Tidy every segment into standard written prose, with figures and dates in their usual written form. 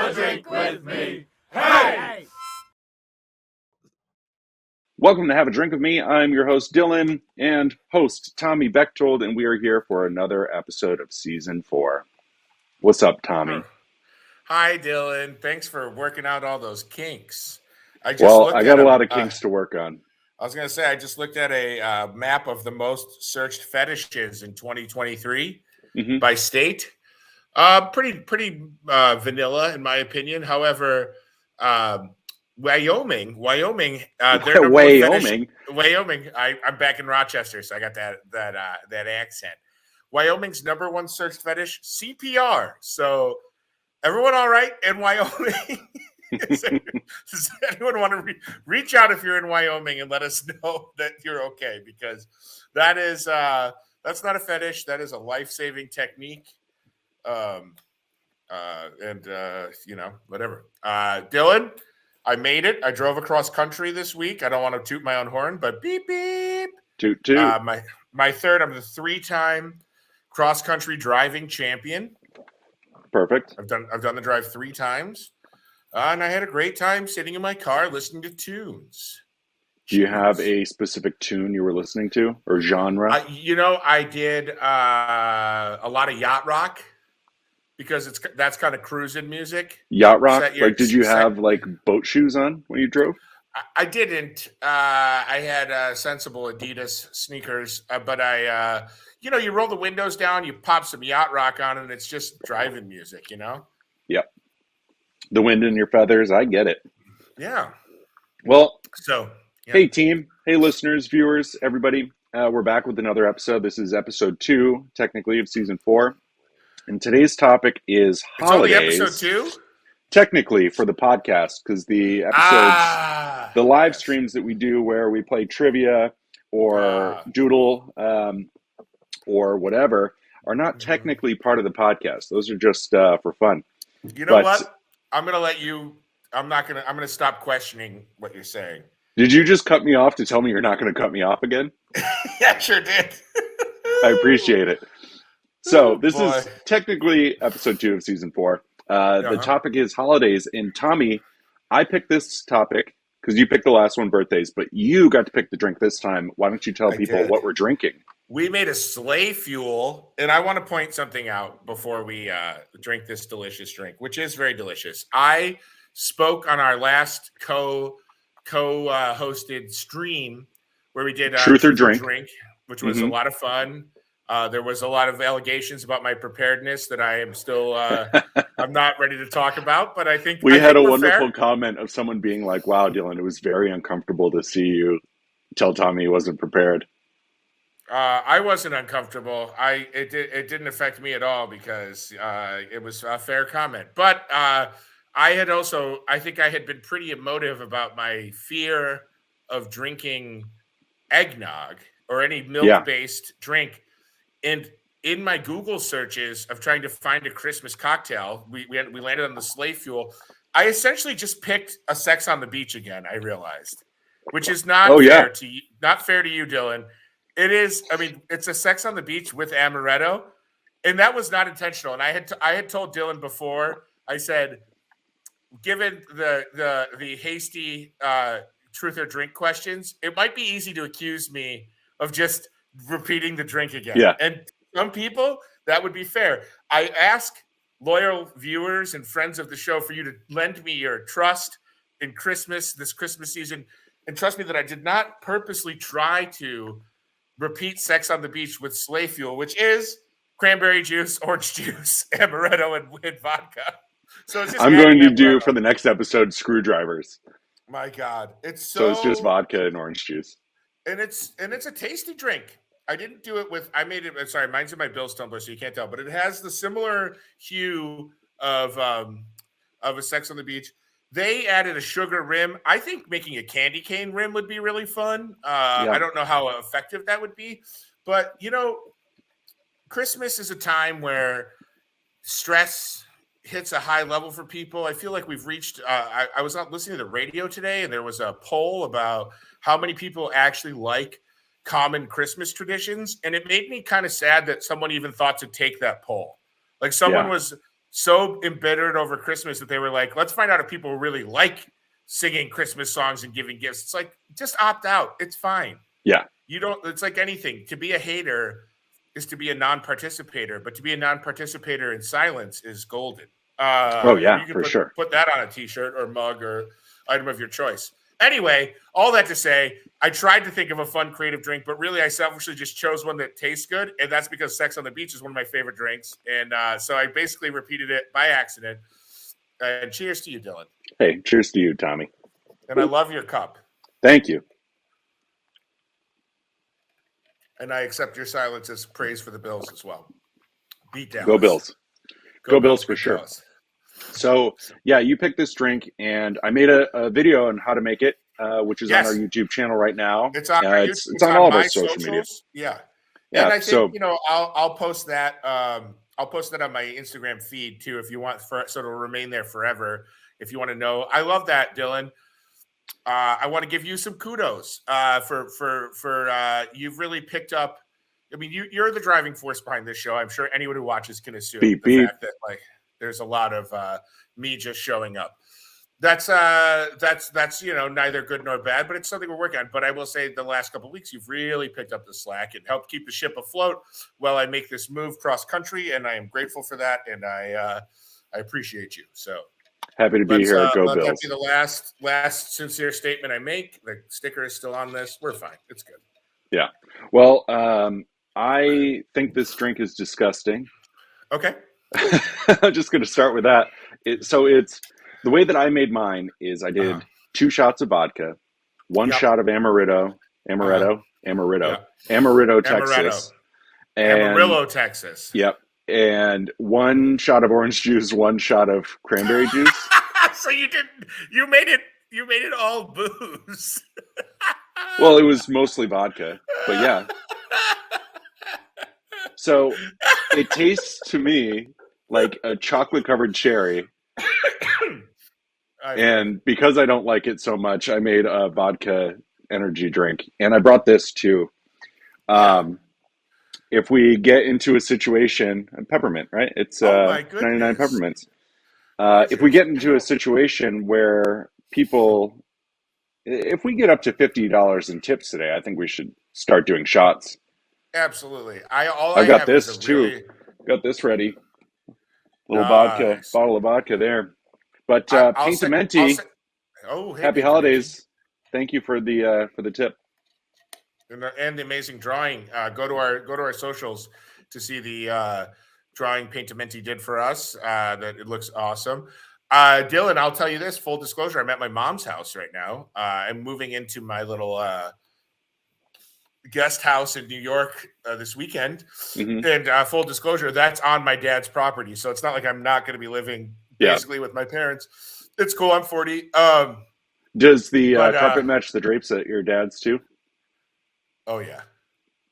a drink with me. Hey! Welcome to Have a Drink with Me. I'm your host, Dylan, and host, Tommy Bechtold, and we are here for another episode of Season 4. What's up, Tommy? Hi, Dylan. Thanks for working out all those kinks. I got a lot of kinks to work on. I was going to say, I just looked at a map of the most searched fetishes in 2023 by state. Pretty vanilla, in my opinion. However, Wyoming. Wyoming. I'm back in Rochester, so I got that accent. Wyoming's number one searched fetish, CPR. So, everyone all right in Wyoming? Does anyone want to reach out if you're in Wyoming and let us know that you're okay? Because that is that's not a fetish. That is a life-saving technique. Whatever. Dylan, I made it. I drove across country this week. I don't want to toot my own horn, but beep beep. Toot toot. I'm the 3-time cross-country driving champion. Perfect. I've done the drive 3 times, and I had a great time sitting in my car listening to tunes. Do you have a specific tune you were listening to or genre? I did a lot of yacht rock because that's kind of cruising music. Yacht rock? Did you have boat shoes on when you drove? I didn't. I had sensible Adidas sneakers, but you roll the windows down, you pop some yacht rock on, and it's just driving music, Yep. The wind in your feathers, I get it. Yeah. Well, so, yeah. Hey, team. Hey, listeners, viewers, everybody. We're back with another episode. This is episode 2, technically, of season 4. And today's topic is holidays. It's only episode 2? Technically, for the podcast, because the episodes, the live streams that we do where we play trivia or doodle or whatever are not technically part of the podcast. Those are just for fun. You know what? I'm going to let you, I'm going to stop questioning what you're saying. Did you just cut me off to tell me you're not going to cut me off again? Yeah, sure did. I appreciate it. So this is technically episode 2 of season 4. The topic is holidays. And Tommy, I picked this topic because you picked the last one, birthdays, but you got to pick the drink this time. Why don't you tell people what we're drinking? We made a Sleight Fuel, and I want to point something out before we drink this delicious drink, which is very delicious. I spoke on our last co-hosted stream where we did Truth or Drink, which was a lot of fun. There was a lot of allegations about my preparedness that I am still I'm not ready to talk about, but I think we had a wonderful comment of someone being like, "Wow, Dylan, it was very uncomfortable to see you tell Tommy he wasn't prepared." I wasn't uncomfortable. It didn't affect me at all because it was a fair comment. But I think I had been pretty emotive about my fear of drinking eggnog or any milk-based drink. And in my Google searches of trying to find a Christmas cocktail, we landed on the Sleight Fuel. I essentially just picked a Sex on the Beach again, I realized, which is not fair to you, Dylan. It is, it's a Sex on the Beach with amaretto, and that was not intentional. And I had told Dylan before, I said, given the hasty truth or drink questions, it might be easy to accuse me of just repeating the drink again. Yeah. And some people, that would be fair. I ask loyal viewers and friends of the show for you to lend me your trust in this Christmas season, and trust me that I did not purposely try to repeat Sex on the Beach with Sleight Fuel, which is cranberry juice, orange juice, amaretto, and vodka. So it's just I'm going to do for the next episode screwdrivers. My God, it's just vodka and orange juice, and it's a tasty drink. I didn't do it with. I made it. Sorry, mine's in my Bill's tumbler, so you can't tell, but it has the similar hue of a Sex on the Beach. They added a sugar rim. I think making a candy cane rim would be really fun. I don't know how effective that would be, but Christmas is a time where stress hits a high level for people. I feel like we've reached. I was out listening to the radio today, and there was a poll about how many people actually like common Christmas traditions, and it made me kind of sad that someone even thought to take that poll. Like someone was so embittered over Christmas that they were like, let's find out if people really like singing Christmas songs and giving gifts. It's like, just opt out. It's fine. Yeah. You don't, it's like anything. To be a hater is to be a non-participator, but to be a non-participator in silence is golden. Oh yeah, you can for sure. Put that on a t-shirt or mug or item of your choice. Anyway, all that to say, I tried to think of a fun, creative drink, but really I selfishly just chose one that tastes good. And that's because Sex on the Beach is one of my favorite drinks. And so I basically repeated it by accident. And cheers to you, Dylan. Hey, cheers to you, Tommy. And I love your cup. Thank you. And I accept your silence as praise for the Bills as well. Beat Dallas. Go Bills. Go Bills for sure. Dallas. So, yeah, you picked this drink, and I made a video on how to make it, which is on our YouTube channel right now. It's on our it's on all of our social media. Yeah. Yeah, and I think, I'll post that. I'll post that on my Instagram feed, too, if you want, so it'll remain there forever. If you want to know. I love that, Dylan. I want to give you some kudos for you've really picked up. I mean, you're the driving force behind this show. I'm sure anyone who watches can assume the fact that there's a lot of me just showing up. That's neither good nor bad, but it's something we're working on. But I will say the last couple of weeks, you've really picked up the slack and helped keep the ship afloat while I make this move cross country, and I am grateful for that, and I appreciate you. So. Happy to be here at Go Bills. Let that be the last sincere statement I make. The sticker is still on this. We're fine. It's good. Yeah. Well, I think this drink is disgusting. Okay. I'm just going to start with that. So it's the way that I made mine is I did 2 shots of vodka, 1 shot of Amaretto, Texas. Amarillo, Texas. Yep. And 1 shot of orange juice, 1 shot of cranberry juice. So you made it all booze. Well, it was mostly vodka, but yeah. So it tastes to me like a chocolate covered cherry. And because I don't like it so much, I made a vodka energy drink, and I brought this too. If we get into a situation, peppermint, right? It's 99 peppermints. If we get into a situation where if we get up to $50 in tips today, I think we should start doing shots. Absolutely. I got this too. Got this ready. Little vodka, bottle of vodka there. But Paintamenti, happy holidays. Thank you for the tip. And the amazing drawing. Go to our socials to see the drawing Paintamenti did for us. That it looks awesome. Dylan, I'll tell you this, full disclosure, I'm at my mom's house right now. I'm moving into my little guest house in New York this weekend. Mm-hmm. And full disclosure, that's on my dad's property. So it's not like I'm not going to be living basically with my parents. It's cool. I'm 40. Does the carpet match the drapes at your dad's too? Oh, yeah.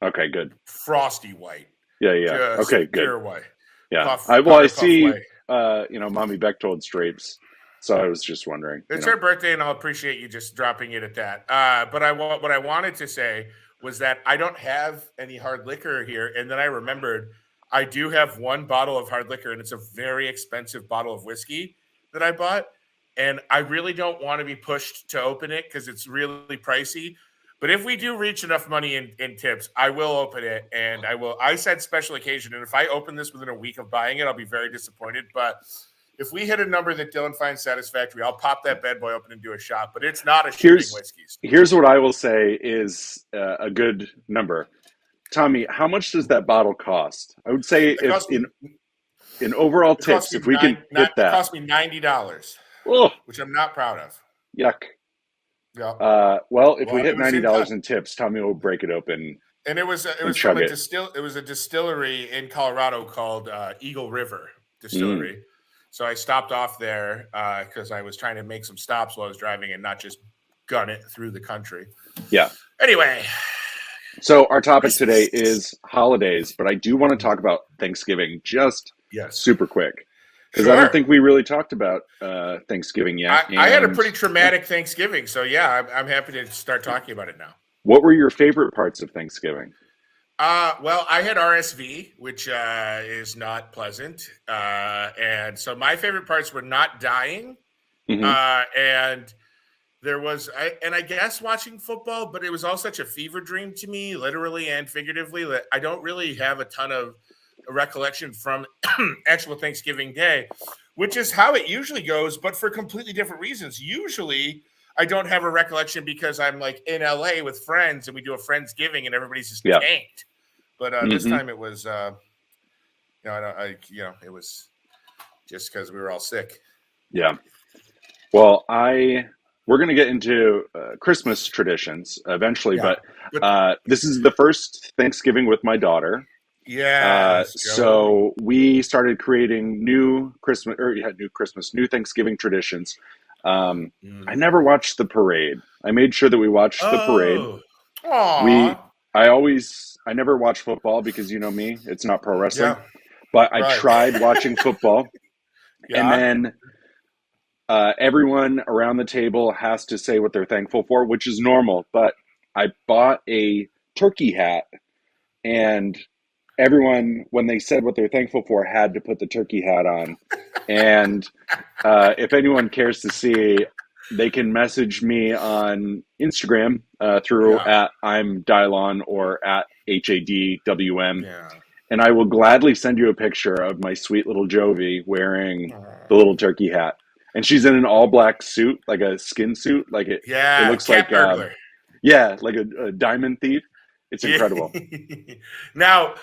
Okay, good. Frosty white. Yeah. Just okay, good. Pure white. Yeah. I see, Mommy Bechtold's drapes. So I was just wondering. It's her birthday, and I'll appreciate you just dropping it at that. But what I wanted to say was that I don't have any hard liquor here. And then I remembered I do have 1 bottle of hard liquor, and it's a very expensive bottle of whiskey that I bought. And I really don't want to be pushed to open it because it's really pricey. But if we do reach enough money in tips, I will open it, and I said special occasion. And if I open this within a week of buying it, I'll be very disappointed. But if we hit a number that Dylan finds satisfactory, I'll pop that bad boy open and do a shot. But it's not a shipping whiskey. Here's what I will say is a good number. Tommy, how much does that bottle cost? I would say in overall tips, if we can hit that. It cost me $90, which I'm not proud of. Yuck. Yeah. Well, if we hit $90 in tips, Tommy will break it open. And it was from a distillery in Colorado called Eagle River Distillery. So I stopped off there because I was trying to make some stops while I was driving and not just gun it through the country. Yeah. Anyway. So our topic today is holidays, but I do want to talk about Thanksgiving just super quick. Because I don't think we really talked about Thanksgiving yet. I had a pretty traumatic Thanksgiving, so yeah, I'm happy to start talking about it now. What were your favorite parts of Thanksgiving? Well, I had RSV, which is not pleasant. And so my favorite parts were not dying. And there was, I guess watching football, but it was all such a fever dream to me, literally and figuratively, that I don't really have a ton of recollection from actual Thanksgiving Day, which is how it usually goes, but for completely different reasons. Usually, I don't have a recollection because I'm like in LA with friends and we do a Friendsgiving and everybody's just tanked. But this time it was, it was just because we were all sick. Yeah. Well, we're going to get into Christmas traditions eventually, but this is the first Thanksgiving with my daughter. Yeah. So we started creating new Thanksgiving traditions. I never watched the parade. I made sure that we watched the parade. I never watch football because you know me, it's not pro wrestling. But I tried watching football. And then everyone around the table has to say what they're thankful for, which is normal. But I bought a turkey hat, and everyone, when they said what they're thankful for, had to put the turkey hat on. And if anyone cares to see, they can message me on Instagram through at I'm Dylon or at HADWM. And I will gladly send you a picture of my sweet little Jovi wearing the little turkey hat. And she's in an all black suit, like a skin suit. Like it looks like burglar. Like a diamond thief. It's incredible. Now,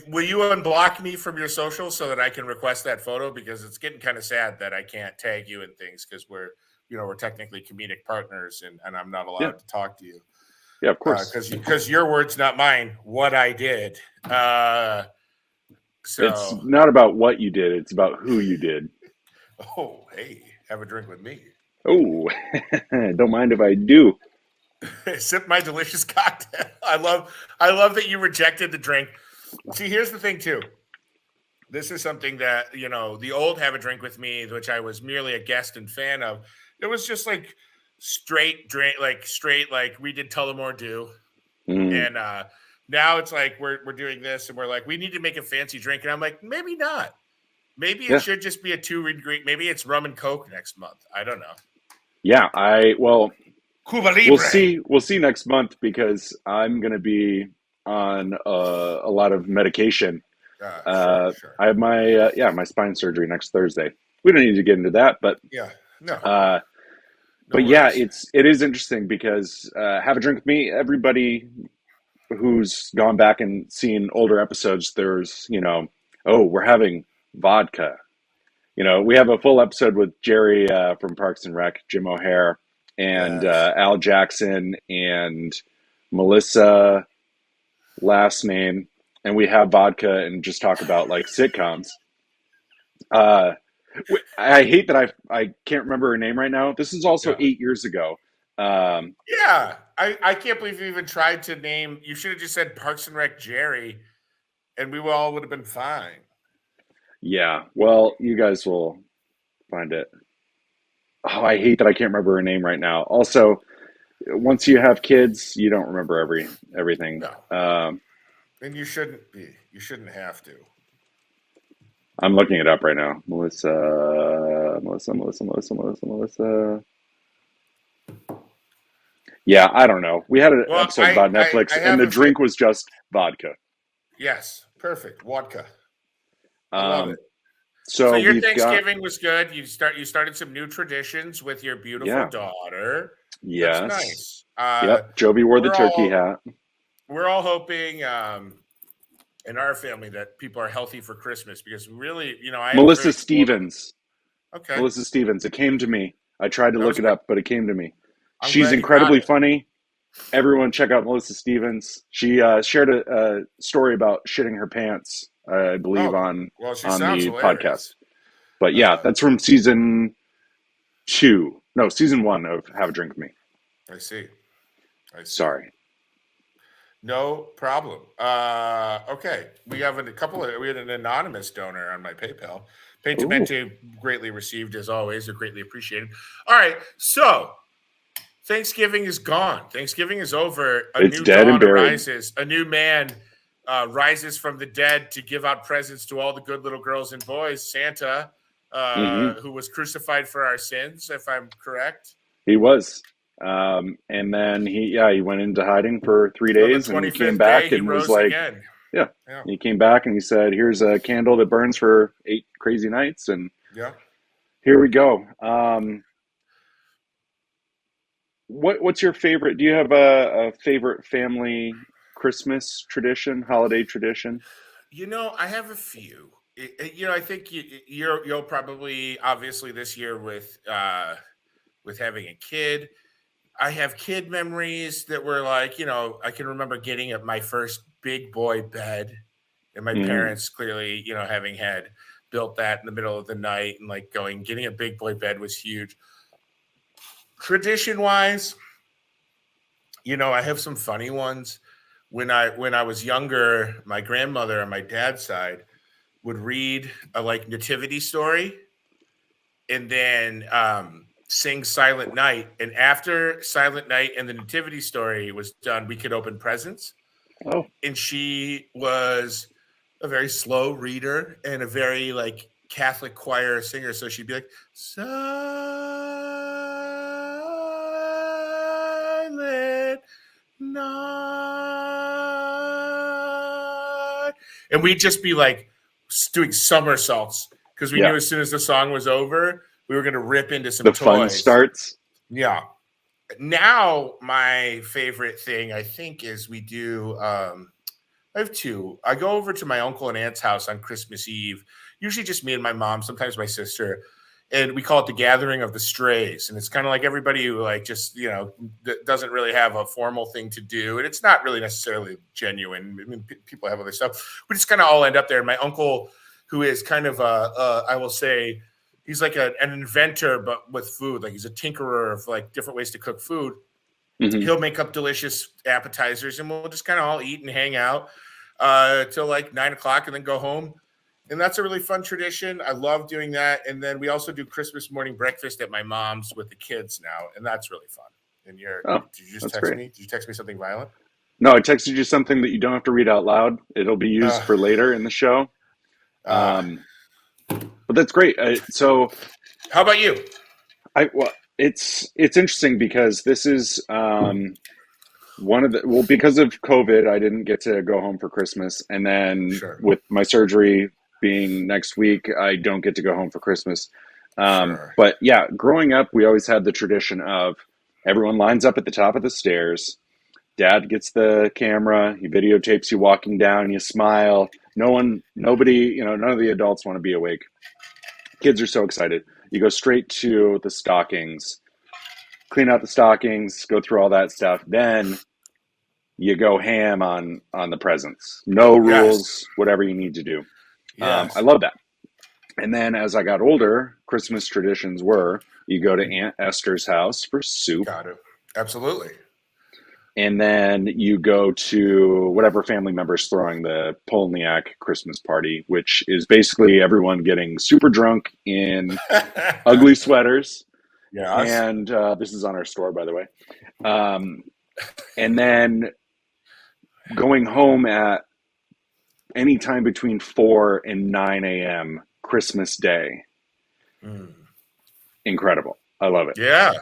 will you unblock me from your social so that I can request that photo? Because it's getting kind of sad that I can't tag you in things because we're technically comedic partners and I'm not allowed to talk to you. Yeah, of course. Because your words, not mine. What I did. So it's not about what you did; it's about who you did. Oh, hey, have a drink with me. Oh, don't mind if I do. Sip my delicious cocktail. I love that you rejected the drink. See, here's the thing too. This is something that, the old Have a Drink with Me, which I was merely a guest and fan of. It was just like straight drink, like we did Tullamore Do. And now it's like we're doing this and we're like, we need to make a fancy drink. And I'm like, maybe not. Maybe it should just be a 2-ingredient. Maybe it's rum and Coke next month. I don't know. Yeah, Cuba Libre. We'll see next month because I'm going to be on a lot of medication. Sure. I have my spine surgery next Thursday. We don't need to get into that, but it is interesting because Have a Drink with Me. Everybody who's gone back and seen older episodes, there's we're having vodka. We have a full episode with Jerry from Parks and Rec, Jim O'Hare, and Al Jackson and Melissa, last name, and we have vodka and just talk about like sitcoms. I hate that I can't remember her name right now. This is also 8 years ago. I can't believe you even tried to name. You should have just said Parks and Rec Jerry, and we all would have been fine. Yeah, well, you guys will find it. Oh, I hate that I can't remember her name right now. Also, once you have kids, you don't remember everything. No. And you shouldn't be. You shouldn't have to. I'm looking it up right now. Melissa. Yeah, I don't know. We had an episode about Netflix, and the drink was just vodka. Yes, perfect. Vodka. I love it. So your Thanksgiving was good. You started some new traditions with your beautiful daughter. Yes. That's nice. Yep. Jovi wore the turkey hat. We're all hoping in our family that people are healthy for Christmas because really, Melissa Stevens. Okay. Melissa Stevens. It came to me. I tried to look it up, but it came to me. She's incredibly funny. Everyone check out Melissa Stevens. She shared a story about shitting her pants, I believe, on the podcast. But that's from season 1 of Have a Drink with Me. I see. Sorry. No problem. Okay. We have we had an anonymous donor on my PayPal. Payment greatly received as always. They're greatly appreciated. All right. So Thanksgiving is gone. Thanksgiving is over. It's dead and buried. Arises. A new man rises from the dead to give out presents to all the good little girls and boys. Santa, who was crucified for our sins, if I'm correct. He was. And then he went into hiding for 3 On the days, and he came 25th back day, he and was rose like, again. yeah. He came back and he said, here's a candle that burns for 8 crazy nights. And here we go. What's your favorite? Do you have a favorite family Christmas tradition, holiday tradition? I have a few. I think you'll probably, obviously this year with having a kid, I have kid memories that were like, I can remember getting at my first big boy bed, and my parents clearly, having had built that in the middle of the night and like getting a big boy bed was huge. Tradition wise, I have some funny ones. When I was younger, my grandmother on my dad's side would read a like nativity story and then sing Silent Night. And after Silent Night and the nativity story was done, we could open presents. Oh. And she was a very slow reader and a very like Catholic choir singer. So she'd be like, Silent Night. And we'd just be like doing somersaults because we knew as soon as the song was over, we were going to rip into some toys. The fun starts. Yeah. Now, my favorite thing, I think, is we do, I have two. I go over to my uncle and aunt's house on Christmas Eve, usually just me and my mom, sometimes my sister, and we call it the Gathering of the Strays. And it's kind of like everybody who like just, doesn't really have a formal thing to do. And it's not really necessarily genuine. I mean, people have other stuff. We just kind of all end up there. And my uncle, who is kind of I will say, he's like an inventor, but with food. Like he's a tinkerer of like different ways to cook food. He'll make up delicious appetizers, and we'll just kind of all eat and hang out till like 9 o'clock, and then go home. And that's a really fun tradition. I love doing that. And then we also do Christmas morning breakfast at my mom's with the kids now, and that's really fun. And did you just text me? Did you text me something violent? No, I texted you something that you don't have to read out loud. It'll be used for later in the show. But that's great. So, how about you? It's interesting because this is because of COVID, I didn't get to go home for Christmas, and then with my surgery being next week, I don't get to go home for Christmas. But yeah, growing up, we always had the tradition of everyone lines up at the top of the stairs. Dad gets the camera, he videotapes you walking down, you smile. Nobody, none of the adults want to be awake. Kids are so excited. You go straight to the stockings, clean out the stockings, go through all that stuff. Then you go ham on the presents. No rules, whatever you need to do. I love that. And then as I got older, Christmas traditions were you go to Aunt Esther's house for soup. Got it. Absolutely. And then you go to whatever family member's throwing the Polniak Christmas party, which is basically everyone getting super drunk in ugly sweaters. Yeah. And this is on our store, by the way. And then going home at any time between 4 and 9 a.m. Christmas Day. Incredible. I love it. Yeah.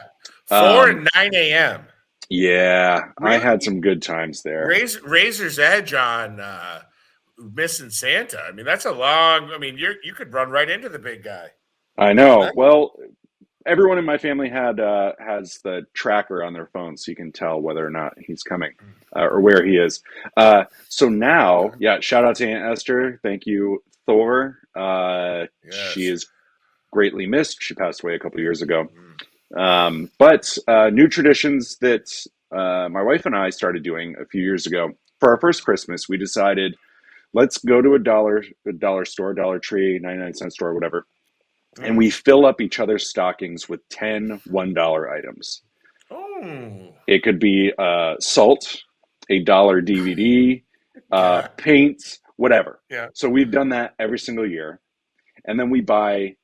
4 and 9 a.m. Yeah. Really? I had some good times there. Razor's Edge on Missing Santa. I mean, that's you could run right into the big guy. I know. Well, everyone in my family has the tracker on their phone, so you can tell whether or not he's coming or where he is. So now, shout out to Aunt Esther. Thank you, Thor. She is greatly missed. She passed away a couple of years ago. But new traditions that my wife and I started doing a few years ago. For our first Christmas, we decided, let's go to a dollar store, Dollar Tree, 99-cent store, whatever. And we fill up each other's stockings with 10 $1 items. Oh. It could be salt, $1 DVD, paint, whatever. Yeah. So we've done that every single year. And then we buy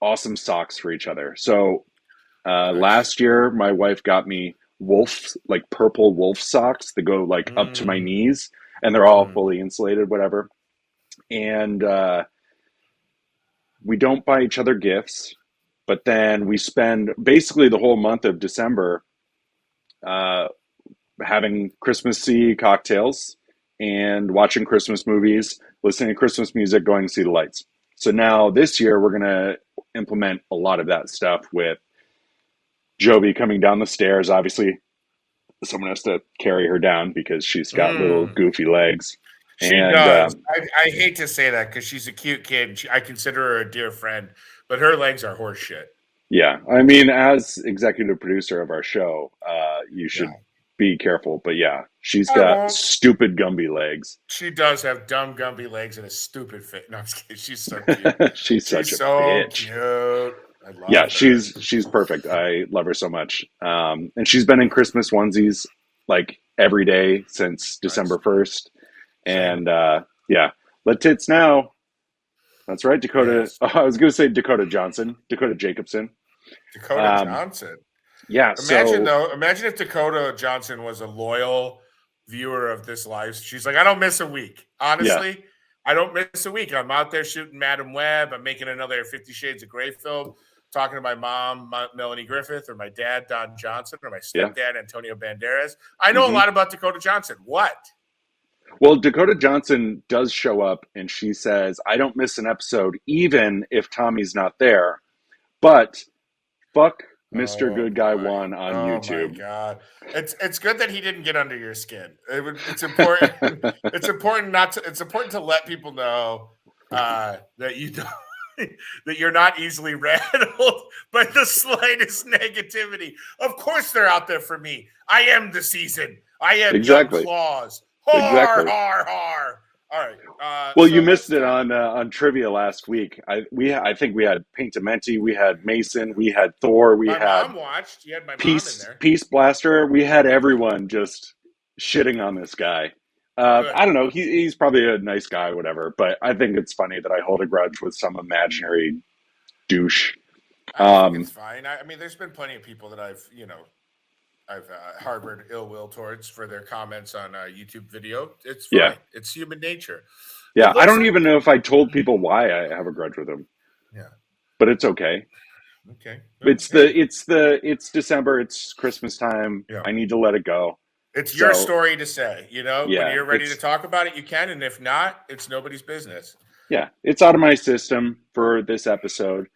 awesome socks for each other. So last year, my wife got me purple wolf socks that go up to my knees. and they're all fully insulated, whatever. And we don't buy each other gifts, but then we spend basically the whole month of December having Christmassy cocktails and watching Christmas movies, listening to Christmas music, going to see the lights. So now this year we're going to implement a lot of that stuff with Jovi coming down the stairs. Obviously, someone has to carry her down because she's got little goofy legs. She does. I hate to say that because she's a cute kid. I consider her a dear friend, but her legs are horse shit. Yeah. I mean, as executive producer of our show, you should be careful. But yeah, she's got stupid Gumby legs. She does have dumb Gumby legs and a stupid fit. No, I'm just kidding. She's so cute. she's such a bitch. Cute. I love her. She's perfect. I love her so much. And she's been in Christmas onesies like every day since December 1st. And let tits now. That's right, Dakota. Yes. I was going to say Dakota Johnson, Dakota Jacobson. Dakota Johnson. Yeah. Imagine if Dakota Johnson was a loyal viewer of this live. She's like, I don't miss a week. Honestly, I don't miss a week. I'm out there shooting Madam Web. I'm making another 50 Shades of Grey film, talking to my mom, Melanie Griffith, or my dad, Don Johnson, or my stepdad, Antonio Banderas. I know a lot about Dakota Johnson. What? Well, Dakota Johnson does show up and she says, I don't miss an episode even if Tommy's not there. But fuck Mr. Good Guy 1 on YouTube. Oh my God. It's good that he didn't get under your skin. It's important. It's important to let people know that you don't that you're not easily rattled by the slightest negativity. Of course they're out there for me. I am the season. I am Young Claus. Har, har, har. All right. Well, you missed it on trivia last week. I think we had Paintamenti, we had Mason, we had Thor, we had mom watched. You had my mom in there. Peace Blaster. We had everyone just shitting on this guy. I don't know. He's probably a nice guy, whatever. But I think it's funny that I hold a grudge with some imaginary douche. I think it's fine. I mean, there's been plenty of people that I've harbored ill will towards for their comments on a YouTube video. It's fine. Yeah. It's human nature. Yeah, I don't even know if I told people why I have a grudge with him. Yeah, but it's okay. Okay. It's December. It's Christmas time. Yeah. I need to let it go. It's your story to say. When you're ready to talk about it, you can, and if not, it's nobody's business. Yeah, it's out of my system for this episode.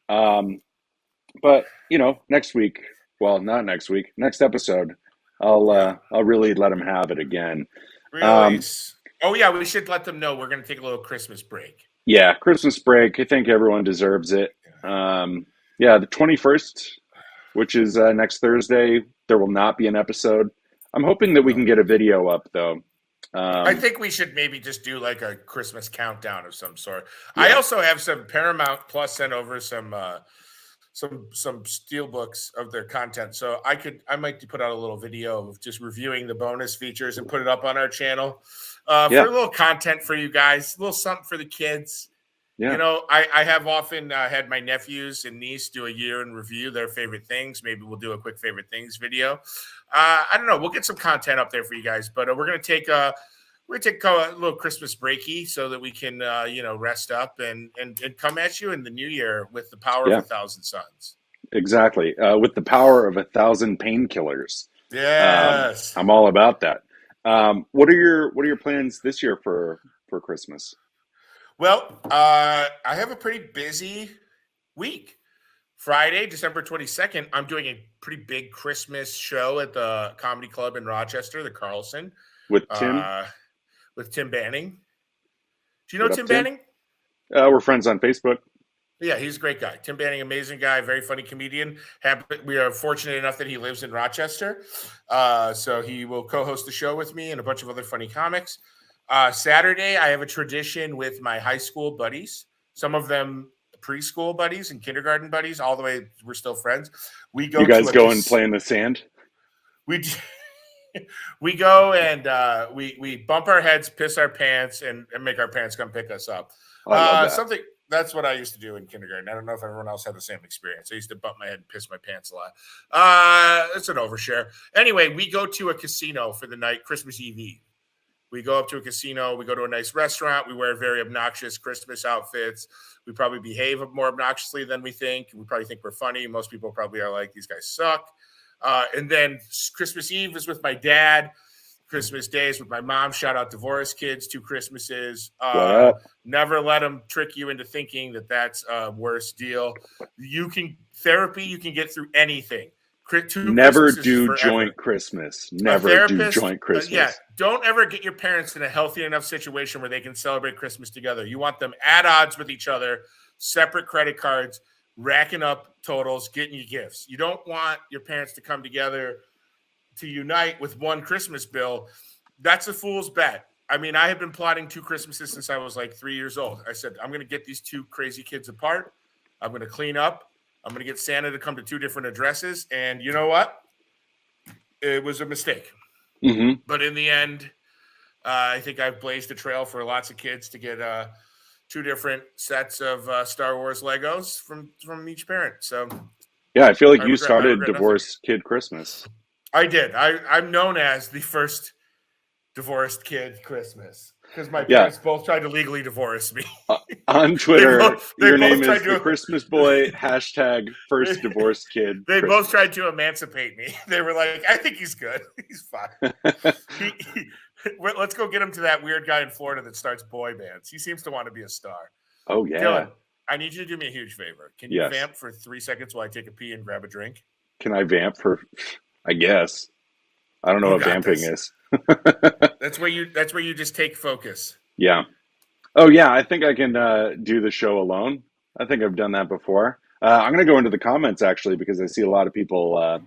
But next week. Well, not next week. Next episode, I'll really let them have it again. Really? We should let them know we're going to take a little Christmas break. Yeah, Christmas break. I think everyone deserves it. The 21st, which is next Thursday, there will not be an episode. I'm hoping that we can get a video up, though. I think we should maybe just do like a Christmas countdown of some sort. Yeah. I also have some Paramount Plus sent over some steel books of their content, so I might put out a little video of just reviewing the bonus features and put it up on our channel for a little content for you guys, a little something for the kids. I have often had my nephews and niece do a year in review their favorite things. Maybe we'll do a quick favorite things video. I don't know, we'll get some content up there for you guys, but we're gonna take a little Christmas breaky so that we can, rest up and come at you in the new year with the power of 1,000 suns. Exactly. With the power of 1,000 painkillers. Yes. I'm all about that. What are your plans this year for Christmas? Well, I have a pretty busy week. Friday, December 22nd, I'm doing a pretty big Christmas show at the Comedy Club in Rochester, the Carlson. With Tim? With Tim Banning. Do you know Tim Banning? We're friends on Facebook. Yeah, he's a great guy. Tim Banning, amazing guy, very funny comedian. We are fortunate enough that he lives in Rochester. So he will co-host the show with me and a bunch of other funny comics. Saturday, I have a tradition with my high school buddies. Some of them preschool buddies and kindergarten buddies, all the way, we're still friends. You guys go and play in the sand? We go and we bump our heads, piss our pants, and make our parents come pick us up. That's what I used to do in kindergarten. I don't know if everyone else had the same experience. I used to bump my head and piss my pants a lot. It's an overshare. Anyway, we go to a casino for the night, Christmas Eve. We go up to a casino. We go to a nice restaurant. We wear very obnoxious Christmas outfits. We probably behave more obnoxiously than we think. We probably think we're funny. Most people probably are like, these guys suck. And then Christmas Eve is with my dad. Christmas Day is with my mom. Shout out Divorce Kids, 2 Christmases. Never let them trick you into thinking that that's a worse deal. You can get through anything. Never do joint Christmas. Never do joint Christmas. Yeah, don't ever get your parents in a healthy enough situation where they can celebrate Christmas together. You want them at odds with each other, separate credit cards, racking up totals, getting you gifts. You don't want your parents to come together to unite with one Christmas bill. That's a fool's bet. I mean, I have been plotting 2 Christmases since I was like 3 years old. I said, I'm going to get these 2 crazy kids apart. I'm going to clean up. I'm going to get Santa to come to 2 different addresses. And you know what? It was a mistake. Mm-hmm. But in the end, I think I've blazed a trail for lots of kids to get 2 different sets of Star Wars Legos from each parent. So, yeah, I feel like you started Divorced Kid Christmas. I did. I'm known as the first divorced kid Christmas because my parents both tried to legally divorce me. On Twitter, your name is the Christmas Boy, #first divorced kid. They both tried to emancipate me. They were like, I think he's good. He's fine. Let's go get him to that weird guy in Florida that starts boy bands. He seems to want to be a star. Oh, yeah. Dylan, I need you to do me a huge favor. Can you vamp for 3 seconds while I take a pee and grab a drink? Can I vamp for, I guess. I don't know what vamping is. That's where you just take focus. Yeah. Oh, yeah. I think I can do the show alone. I think I've done that before. I'm going to go into the comments, actually, because I see a lot of people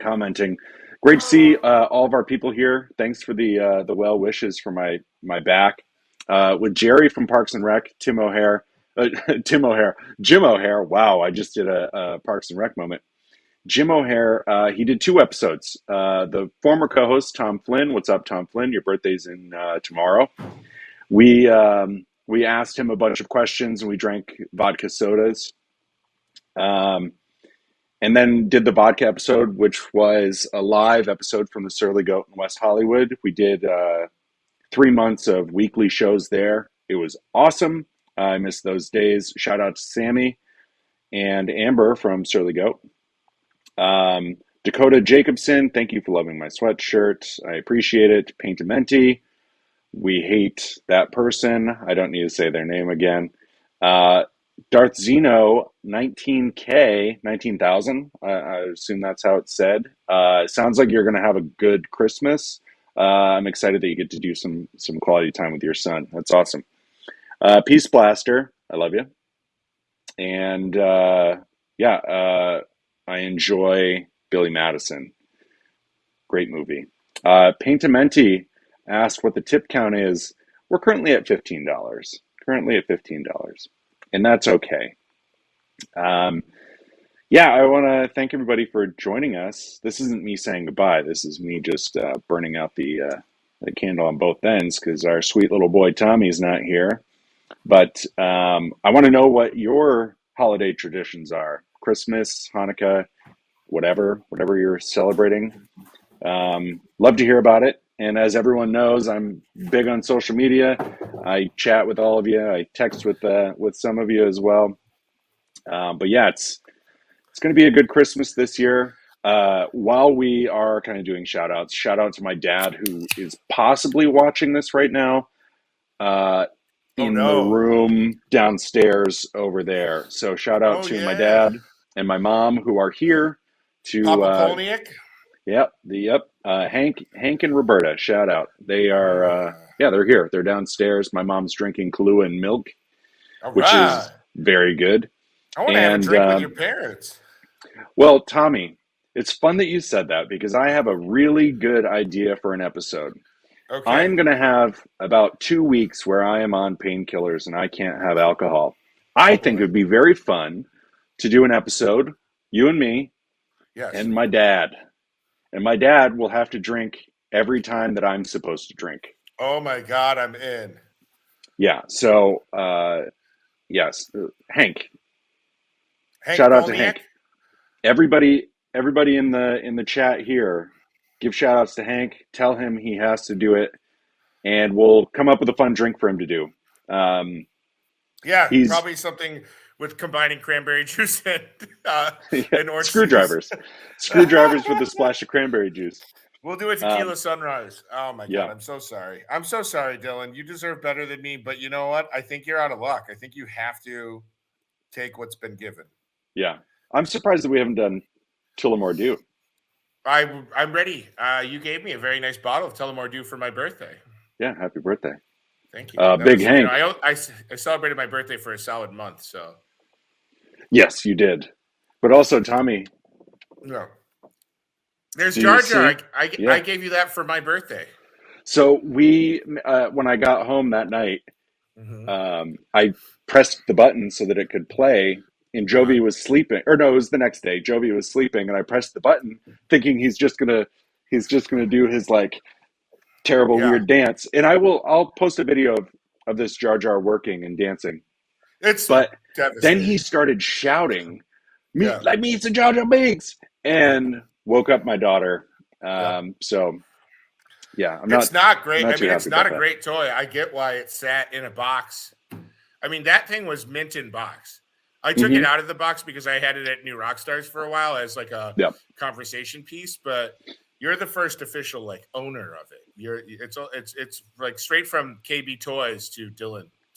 commenting. Great to see all of our people here. Thanks for the well wishes for my back. With Jerry from Parks and Rec, Jim O'Hare. Wow, I just did a Parks and Rec moment. Jim O'Hare, he did 2 episodes. The former co-host, Tom Flynn. What's up, Tom Flynn? Your birthday's in tomorrow. We asked him a bunch of questions, and we drank vodka sodas. And then did the vodka episode, which was a live episode from the Surly Goat in West Hollywood. We did 3 months of weekly shows there. It was awesome. I missed those days. Shout out to Sammy and Amber from Surly Goat. Dakota Jacobson, thank you for loving my sweatshirt. I appreciate it. Paintamenti, we hate that person. I don't need to say their name again. Darth Zeno, 19K, 19,000. I assume that's how it's said. Sounds like you're going to have a good Christmas. I'm excited that you get to do some quality time with your son. That's awesome. Peace Blaster, I love you. And I enjoy Billy Madison. Great movie. Paintamenti asked what the tip count is. We're currently at $15. And that's okay. I want to thank everybody for joining us. This isn't me saying goodbye. This is me just burning out the candle on both ends because our sweet little boy Tommy's not here. But I want to know what your holiday traditions are. Christmas, Hanukkah, whatever you're celebrating. Love to hear about it. And as everyone knows, I'm big on social media. I chat with all of you. I text with some of you as well. But yeah, it's going to be a good Christmas this year. While we are kind of doing shout out to my dad, who is possibly watching this right now in the room downstairs over there. So shout out to my dad and my mom who are here to Papa Polniak. Yep. Hank and Roberta, shout out. They are they're here. They're downstairs. My mom's drinking Kahlua and milk, which is very good. I want to have a drink with your parents. Well, Tommy, it's fun that you said that because I have a really good idea for an episode. Okay. I'm going to have about 2 weeks where I am on painkillers and I can't have alcohol. I think it would be very fun to do an episode, you and me, and my dad. And my dad will have to drink every time that I'm supposed to drink. Oh my God, I'm in. Yeah. So, yes, Hank. Shout out to Hank. Everybody in the chat here, give shout outs to Hank. Tell him he has to do it and we'll come up with a fun drink for him to do. Yeah, He's probably something with combining cranberry juice and orange screwdrivers, screwdrivers with a splash of cranberry juice. We'll do a tequila sunrise. Oh my Yeah. God, I'm so sorry. I'm so sorry, Dylan. You deserve better than me, but you know what? I think you're out of luck. I think you have to take what's been given. Yeah, I'm surprised that we haven't done Tullamore Dew. I'm ready. You gave me a very nice bottle of Tullamore Dew for my birthday. Yeah, happy birthday. Thank you. Big Hank. I celebrated my birthday for a solid month, so. Yes, you did. But also, Tommy. No. There's Jar Jar. I gave you that for my birthday. So when I got home that night, I pressed the button so that it could play, and Jovi was sleeping. Or no, it was the next day. Jovi was sleeping, and I pressed the button, thinking he's just gonna do his like terrible weird dance. And I'll post a video of this Jar Jar working and dancing. But then he started shouting, "Let me eat some Jar Jar Binks!" and woke up my daughter. So, yeah, it's not great. I mean, it's not a great toy. I get why it sat in a box. I mean, that thing was mint in box. I took it out of the box because I had it at New Rockstars for a while as like a conversation piece. But you're the first official like owner of it. It's like straight from KB Toys to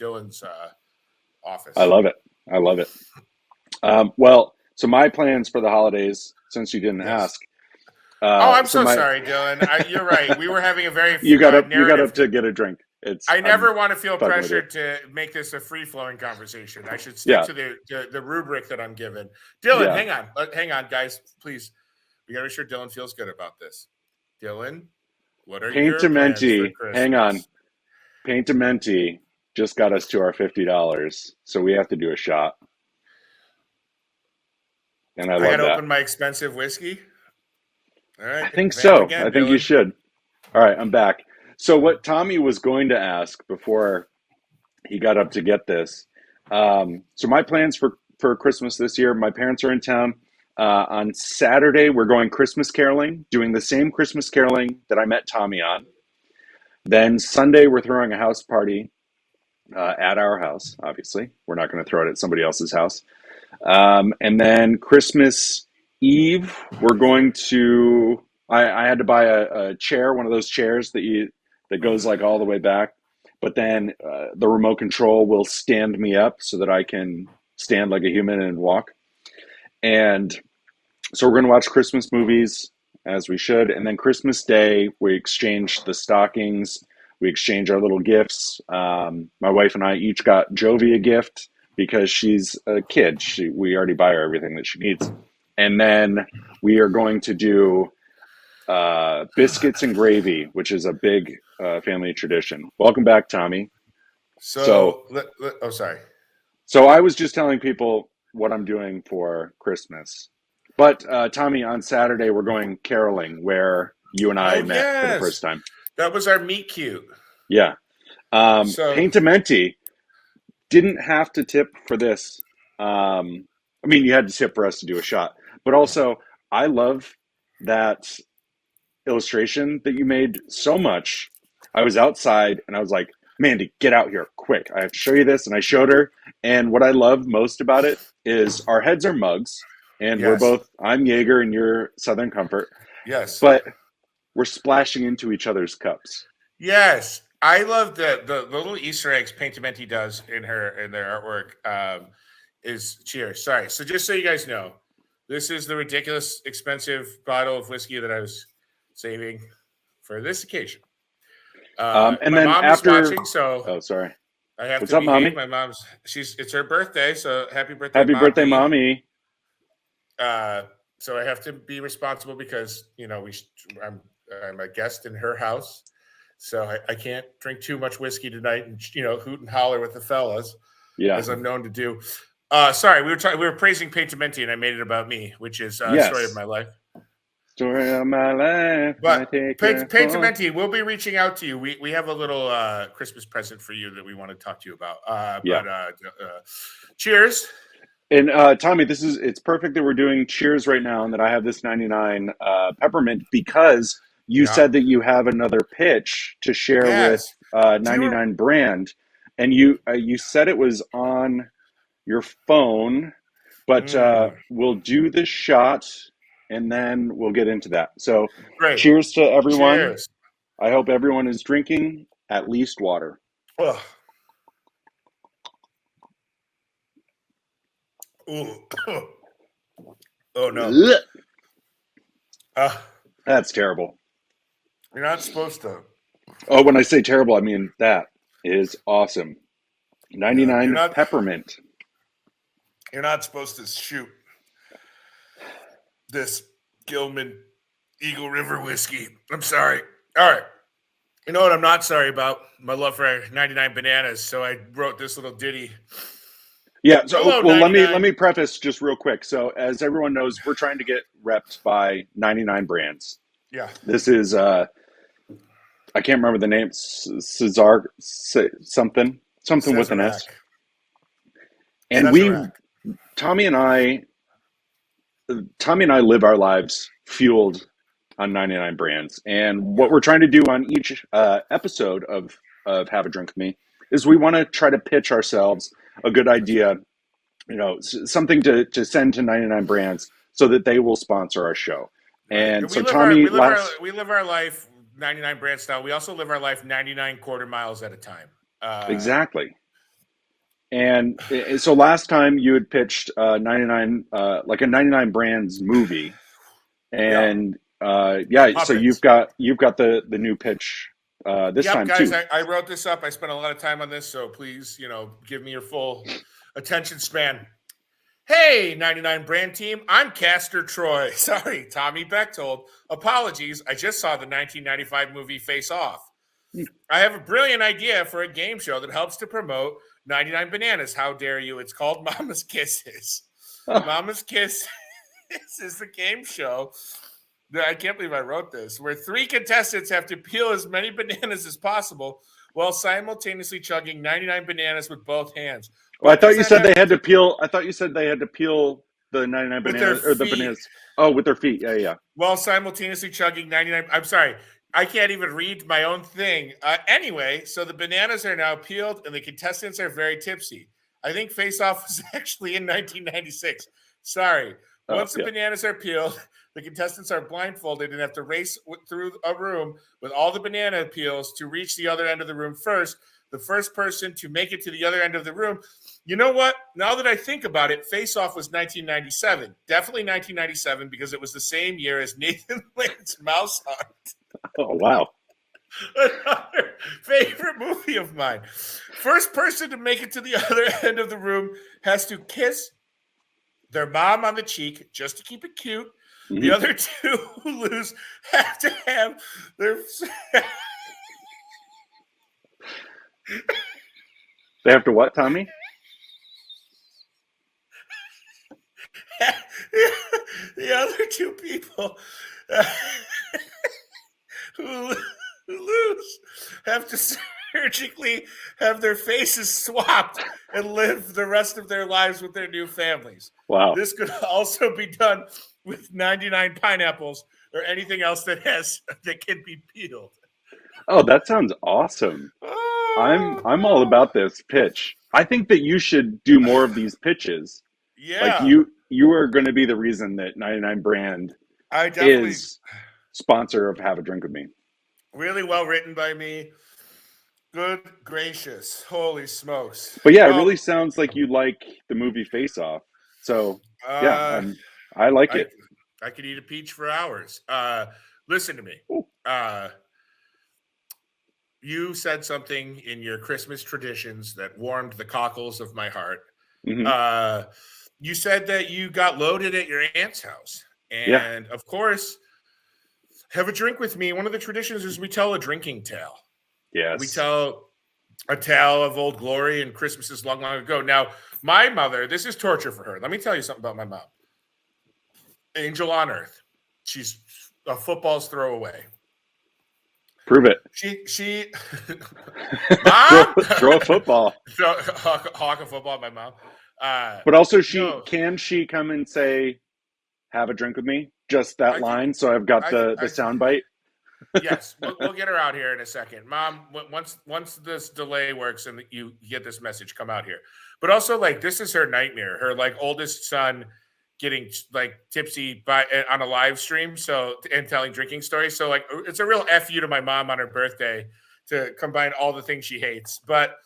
Dylan's office. I love it. Well, so my plans for the holidays, since you didn't ask. I'm so sorry, Dylan. You're right. We were having a very you got up to get a drink. I never want to feel pressured to make this a free-flowing conversation. I should stick to the rubric that I'm given. Dylan, hang on, guys, please. We gotta make sure Dylan feels good about this. Dylan, what are your plans for Christmas? Hang on. Paintamenti just got us to our $50, so we have to do a shot. And I love that. Open my expensive whiskey. All right. I think so. I think you should. All right, I'm back. So what Tommy was going to ask before he got up to get this. So my plans for Christmas this year, my parents are in town. On Saturday, we're going Christmas caroling, doing the same Christmas caroling that I met Tommy on. Then Sunday, we're throwing a house party at our house, obviously. We're not going to throw it at somebody else's house. And then Christmas Eve, we're going to... I had to buy a chair, one of those chairs that goes like all the way back. But then the remote control will stand me up so that I can stand like a human and walk. And so we're going to watch Christmas movies, as we should. And then Christmas Day, we exchange the stockings. We exchange our little gifts. My wife and I each got Jovi a gift because she's a kid. We already buy her everything that she needs. And then we are going to do biscuits and gravy, which is a big family tradition. Welcome back, Tommy. Sorry. So I was just telling people what I'm doing for Christmas. But Tommy, on Saturday, we're going caroling where you and I met for the first time. That was our meet cute. Yeah. Paintamenti didn't have to tip for this. I mean, you had to tip for us to do a shot. But also, I love that illustration that you made so much. I was outside and I was like, Mandy, get out here quick. I have to show you this. And I showed her. And what I love most about it is our heads are mugs. And we're both, I'm Jaeger and you're Southern Comfort. Yes. But we're splashing into each other's cups. Yes. I love the little Easter eggs Paintamenti does in their artwork is cheers. Sorry. So just so you guys know, this is the ridiculous expensive bottle of whiskey that I was saving for this occasion. And my then mom after, is watching, so oh, sorry. I have What's to up, Mommy? My it's her birthday, so happy birthday, happy birthday, Mommy. So I have to be responsible because I'm a guest in her house, so I can't drink too much whiskey tonight and hoot and holler with the fellas, as I'm known to do. Sorry, we were praising Paintamenti, and I made it about me, which is story of my life. Story of my life. But Paintamenti, we'll be reaching out to you. We have a little Christmas present for you that we want to talk to you about. Cheers. And Tommy, it's perfect that we're doing cheers right now and that I have this 99 peppermint because you said that you have another pitch to share with 99 brand, and you said it was on your phone, but we'll do the shot and then we'll get into that. So, Great. cheers to everyone. Cheers. I hope everyone is drinking at least water. Ugh. Ooh. Oh no. That's terrible. You're not supposed to. Oh, when I say terrible, I mean that is awesome. 99 peppermint. You're not supposed to shoot this Gilman Eagle River whiskey. I'm sorry. All right. You know what I'm not sorry about? My love for 99 bananas. So I wrote this little ditty. Yeah. So, Hello, well, 99. let me preface just real quick. So, as everyone knows, we're trying to get repped by 99 brands. Yeah. This is I can't remember the name. Cesar something with an S. And Tommy and I live our lives fueled on 99 brands. And what we're trying to do on each episode of Have a Drink with Me is we want to try to pitch ourselves a good idea, something to send to 99 brands so that they will sponsor our show. And so Tommy, we live our life 99 brand style. We also live our life 99 quarter miles at a time. Exactly. And so last time you had pitched 99, like a 99 brands movie, and so you've got the new pitch this time guys, too. I wrote this up. I spent a lot of time on this, so please, give me your full attention span. Hey, 99 brand team, I'm Castor Troy. Sorry, Tommy Bechtold. Apologies, I just saw the 1995 movie Face Off. I have a brilliant idea for a game show that helps to promote 99 bananas. How dare you? It's called Mama's Kisses. Mama's Kisses is the game show. I can't believe I wrote this, where 3 contestants have to peel as many bananas as possible while simultaneously chugging 99 bananas with both hands. Well, I thought you said they had to peel. I thought you said they had to peel the 99 bananas or the bananas. Oh, with their feet. Yeah. While simultaneously chugging 99. I'm sorry. I can't even read my own thing. Anyway, so the bananas are now peeled and the contestants are very tipsy. I think Face Off was actually in 1996. Sorry. Once the bananas are peeled, the contestants are blindfolded and have to race through a room with all the banana peels to reach the other end of the room first. The first person to make it to the other end of the room. You know what? Now that I think about it, Face Off was 1997. Definitely 1997 because it was the same year as Nathan Lane's Mouse Hunt. Oh, wow. Another favorite movie of mine. First person to make it to the other end of the room has to kiss their mom on the cheek just to keep it cute. Mm-hmm. The other 2 who lose have to have their... They have to what, Tommy? The other 2 people who lose have to surgically have their faces swapped and live the rest of their lives with their new families. Wow. This could also be done with 99 pineapples or anything else that can be peeled. Oh, that sounds awesome. I'm all about this pitch. I think that you should do more of these pitches. Yeah. Like you are going to be the reason that 99 brand is sponsor of Have a Drink with Me. Really well written by me. Good gracious. Holy smokes. But yeah, it really sounds like you like the movie Face Off. So I like it. I could eat a peach for hours. Listen to me. You said something in your Christmas traditions that warmed the cockles of my heart. Mm-hmm. You said that you got loaded at your aunt's house. And of course, Have a Drink with Me. One of the traditions is we tell a drinking tale. Yes. We tell a tale of old glory and Christmases long, long ago. Now, my mother, this is torture for her. Let me tell you something about my mom. Angel on earth. She's a football's throw away. Prove it. She Mom? throw a football. Hawk a football, my mom. But also can she come and say, have a drink with me? Just that line. So I've got the sound bite. Yes, we'll get her out here in a second. Mom, once this delay works and you get this message, come out here. But also, like, this is her nightmare. Her like oldest son getting like tipsy on a live stream, and telling drinking stories. So like, it's a real F you to my mom on her birthday to combine all the things she hates. But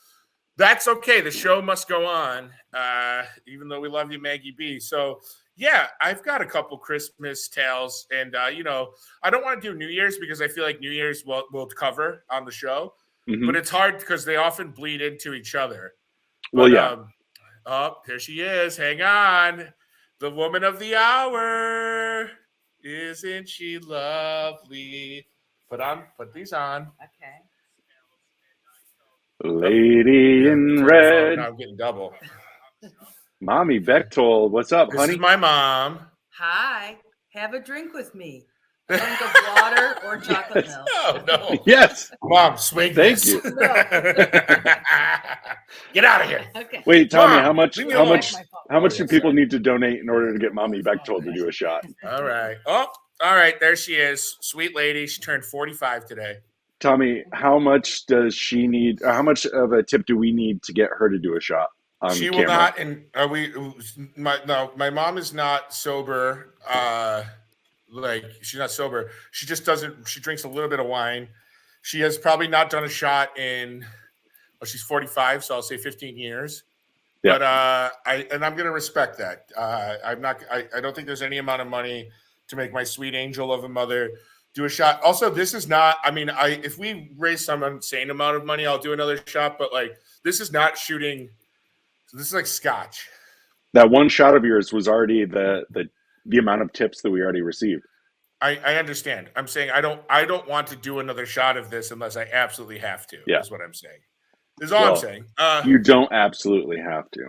that's okay. The show must go on, even though we love you, Maggie B. So yeah, I've got a couple Christmas tales, and I don't want to do New Year's because I feel like New Year's we'll cover on the show, but it's hard because they often bleed into each other. Well, yeah. Oh, here she is. Hang on, the woman of the hour. Isn't she lovely? Put these on. Okay. Lady in red. Now I'm getting double. Mommy Bechtold, what's up, This honey? is my mom. Hi. Have a drink with me. A drink of water or chocolate milk. No. Yes. Mom, swing Thank this. you. Get out of here. Okay. Wait, Tommy, Mom, how much leave me alone. do people need to donate in order to get Mommy Bechtold to do a shot? All right. Oh, all right. There she is. Sweet lady. She turned 45 today. Tommy, how much does she need? How much of a tip do we need to get her to do a shot on She camera? will not. And are we? My mom is not sober. Like, she's not sober. She just doesn't. She drinks a little bit of wine. She has probably not done a shot in. Well, she's 45, so I'll say 15 years. Yeah. But I'm going to respect that. I'm not. I don't think there's any amount of money to make my sweet angel of a mother do a shot. Also, this is not. I mean, if we raise some insane amount of money, I'll do another shot. But like, this is not shooting. So this is like scotch. That one shot of yours was already the amount of tips that we already received. I understand. I'm saying I don't want to do another shot of this unless I absolutely have to. Yeah. Is what I'm saying. Is all I'm saying. You don't absolutely have to.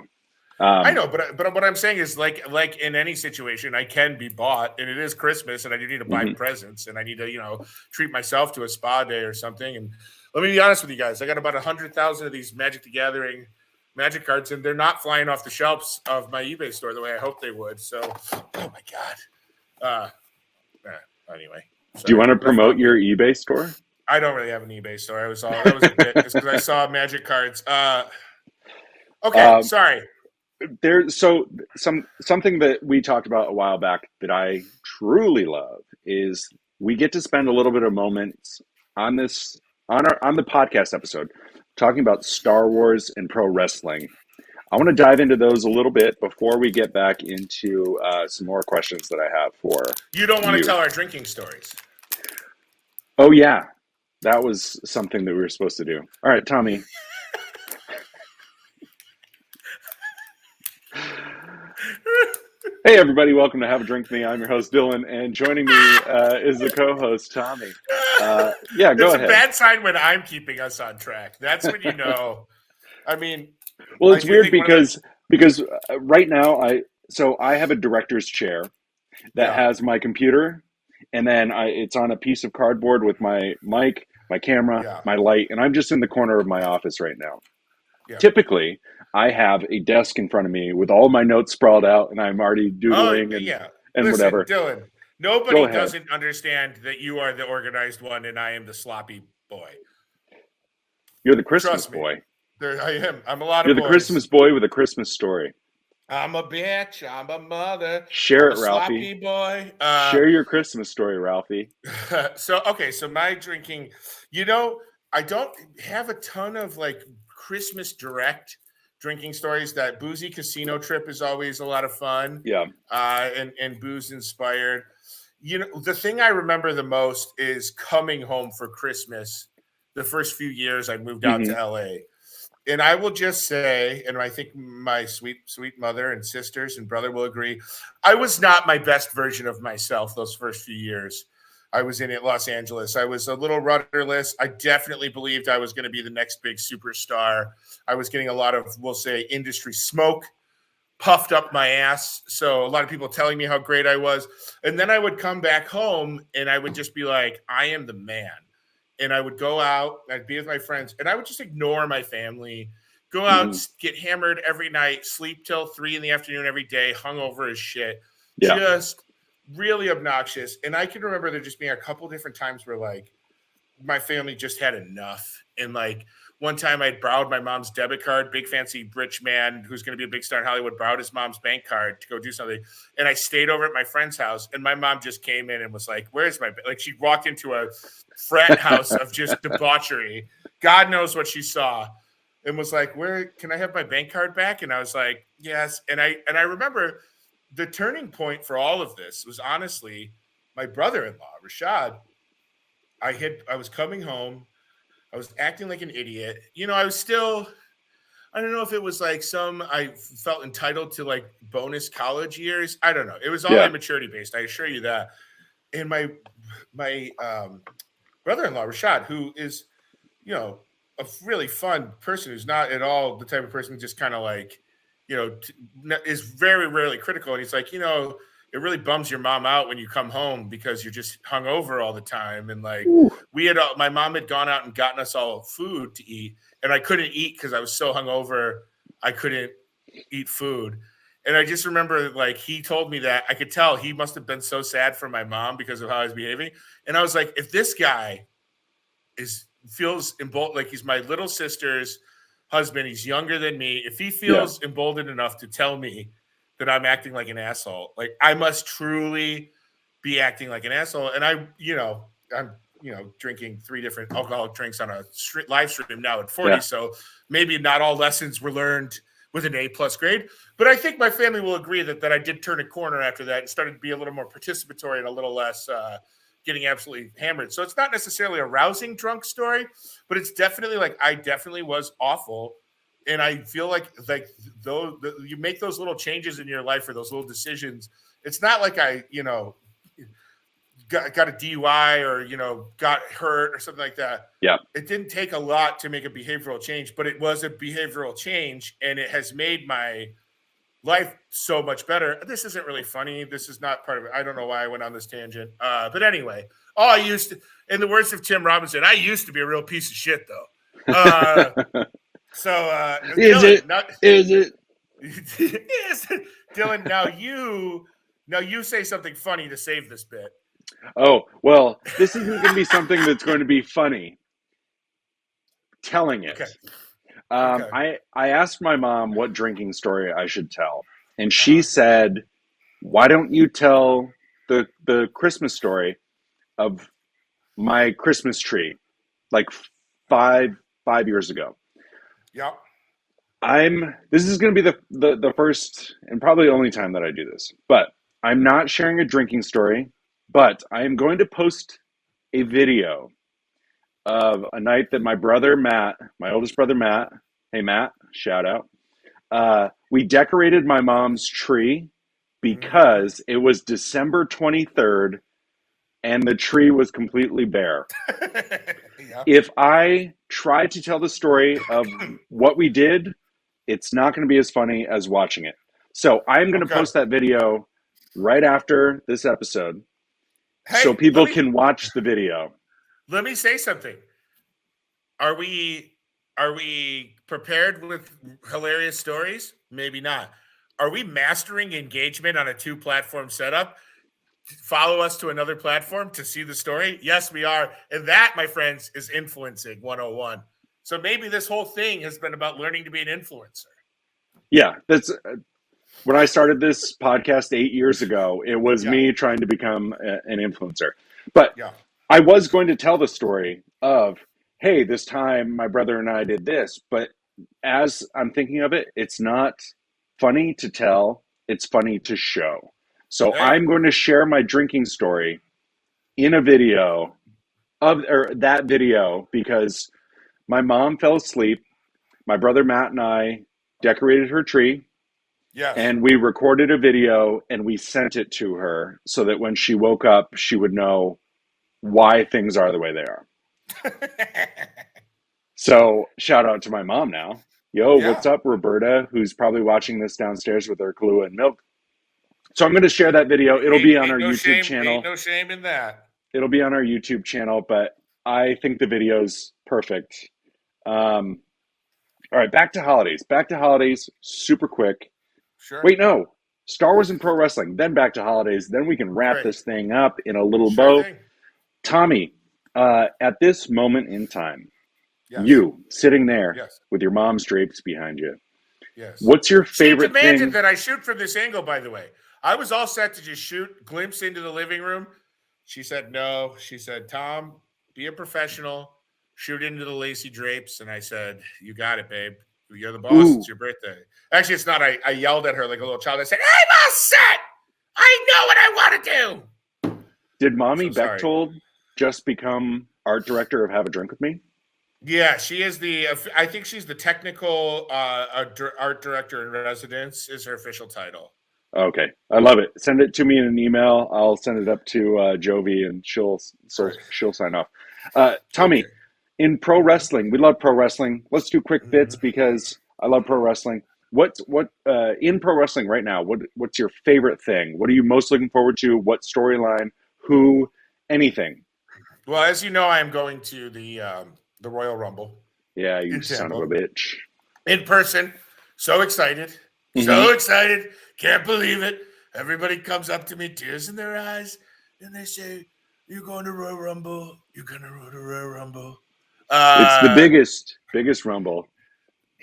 I know, but what I'm saying is like in any situation, I can be bought, and it is Christmas, and I do need to buy presents, and I need to treat myself to a spa day or something. And let me be honest with you guys, I got about 100,000 of these Magic the Gathering Magic cards, and they're not flying off the shelves of my eBay store the way I hoped they would. So, oh my god. Anyway, sorry. Do you want to promote your eBay store? I don't really have an eBay store. That was a bit just because I saw Magic cards. Okay, sorry. There's something that we talked about a while back that I truly love is we get to spend a little bit of moments on the podcast episode talking about Star Wars and pro wrestling. I want to dive into those a little bit before we get back into some more questions that I have for you. Don't want to tell our drinking stories. Oh yeah, that was something that we were supposed to do. All right, Tommy. Hey everybody, welcome to Have a Drink with Me. I'm your host Dylan, and joining me is the co-host Tommy. Yeah, go ahead. It's a bad sign when I'm keeping us on track. That's when you know. I mean, well, it's weird because right now I have a director's chair that has my computer, and then it's on a piece of cardboard with my mic, my camera, my light, and I'm just in the corner of my office right now. Yeah. Typically, I have a desk in front of me with all my notes sprawled out, and I'm already doodling and Listen, whatever. Dylan, nobody doesn't understand that you are the organized one and I am the sloppy boy. You're the Christmas boy. I am. I'm a lot You're of the boys. Christmas boy with a Christmas story. I'm a bitch. I'm a mother. Share I'm it, Ralphie. Sloppy boy. Share your Christmas story, Ralphie. So my drinking, I don't have a ton of like Christmas direct drinking stories. That boozy casino trip is always a lot of fun. Yeah. And booze inspired. The thing I remember the most is coming home for Christmas. The first few years I moved out to LA. And I will just say, and I think my sweet, sweet mother and sisters and brother will agree, I was not my best version of myself those first few years. I was in Los Angeles. I was a little rudderless. I definitely believed I was going to be the next big superstar. I was getting a lot of, we'll say, industry smoke puffed up my ass. So a lot of people telling me how great I was. And then I would come back home and I would just be like, I am the man. And I would go out, I'd be with my friends, and I would just ignore my family, go out, get hammered every night, sleep till 3 p.m. every day, hungover as shit. Yeah. Just really obnoxious. And I can remember there just being a couple different times where like my family just had enough. And like one time I borrowed my mom's debit card, big fancy rich man who's going to be a big star in Hollywood, borrowed his mom's bank card to go do something. And I stayed over at my friend's house and my mom just came in and was like, where's my, like she walked into a frat house of just debauchery. God knows what she saw. And was like, where can I have my bank card back? And I was like, yes. And I remember the turning point for all of this was honestly my brother-in-law, Rashad. I was coming home. I was acting like an idiot. You know, I was still, I don't know if it was like I felt entitled to like bonus college years. I don't know. It was all immaturity based. I assure you that. And my brother-in-law, Rashad, who is, you know, a really fun person who's not at all the type of person who just kind of like, you know, is very rarely critical. And he's like, you know, it really bums your mom out when you come home because you're just hungover all the time. And like my mom had gone out and gotten us all food to eat, and I couldn't eat because I was so hungover. I couldn't eat food. And I just remember like he told me that I could tell he must have been so sad for my mom because of how I was behaving. And I was like, if this guy feels emboldened, like he's my little sister's husband, he's younger than me. If he feels emboldened enough to tell me that I'm acting like an asshole, like I must truly be acting like an asshole. And I'm drinking 3 different alcoholic drinks on a live stream now at 40. So maybe not all lessons were learned with an A+ grade, but I think my family will agree that I did turn a corner after that and started to be a little more participatory and a little less getting absolutely hammered. So it's not necessarily a rousing drunk story, but it's definitely like I definitely was awful. And I feel like you make those little changes in your life or those little decisions. It's not like I, you know, got a DUI or, you know, got hurt or something like that. Yeah. It didn't take a lot to make a behavioral change, but it was a behavioral change and it has made my life so much better. This isn't really funny. This is not part of it. I don't know why I went on this tangent. But anyway, I used to, in the words of Tim Robinson, I used to be a real piece of shit though. So is Dylan, it? Yes. Dylan, now you say something funny to save this bit. Oh, well, this isn't going to be something that's going to be funny. Telling it. Okay. I asked my mom what drinking story I should tell, and she said, "Why don't you tell the Christmas story of my Christmas tree, like five years ago?" Yeah. This is going to be the first and probably only time that I do this, but I'm not sharing a drinking story, but I am going to post a video of a night that my brother Matt, my oldest brother Matt, hey Matt, shout out. We decorated my mom's tree because it was December 23rd and the tree was completely bare. Yeah. If I try to tell the story of what we did, it's not going to be as funny as watching it. So I'm going to post that video right after this episode so people can watch the video. Let me say something. Are we prepared with hilarious stories? Maybe not. Are we mastering engagement on a 2-platform setup? Follow us to another platform to see the story? Yes, we are. And that, my friends, is influencing 101. So maybe this whole thing has been about learning to be an influencer. Yeah, that's when I started this podcast 8 years ago, it was me trying to become an influencer. But I was going to tell the story of, hey, this time my brother and I did this. But as I'm thinking of it, it's not funny to tell. It's funny to show. So I'm going to share my drinking story in a video that video because my mom fell asleep. My brother Matt and I decorated her tree. Yes. And we recorded a video and we sent it to her so that when she woke up, she would know why things are the way they are. So shout out to my mom now. What's up, Roberta, who's probably watching this downstairs with her Kahlua and milk. So I'm going to share that video. It'll be on our YouTube channel. Ain't no shame in that. It'll be on our YouTube channel, but I think the video's perfect. All right, back to holidays. Super quick. Sure. Wait, no. Star Wars and pro wrestling, then back to holidays. Then we can wrap Great. this thing up in a little Sure bow. thing. Tommy, at this moment in time, Yes. you sitting there Yes. with your mom's drapes behind you. Yes. What's your favorite She demanded thing? that I shoot from this angle, by the way. I was all set to just shoot, glimpse into the living room. She said no. She said, Tom, be a professional. Shoot into the lacy drapes. And I said, you got it, babe. You're the boss. Ooh. It's your birthday. Actually, it's not. I yelled at her like a little child. I said, I'm all set. I know what I want to do. Did Mommy So sorry. Bechtold just become art director of Have a Drink with Me? Yeah, she is I think she's the technical art director in residence is her official title. Okay, I love it. Send it to me in an email. I'll send it up to Jovi, and she'll sign off. Tommy, Okay. in pro wrestling, we love pro wrestling. Let's do quick bits because I love pro wrestling. What in pro wrestling right now? What's your favorite thing? What are you most looking forward to? What storyline? Who? Anything? Well, as you know, I am going to the Royal Rumble. Yeah, you In son of Tampa. a bitch. In person. So excited. Mm-hmm. So excited. Can't believe it. Everybody comes up to me, tears in their eyes, and they say, you're going to Royal Rumble. You're going to go to Royal Rumble. It's the biggest Rumble.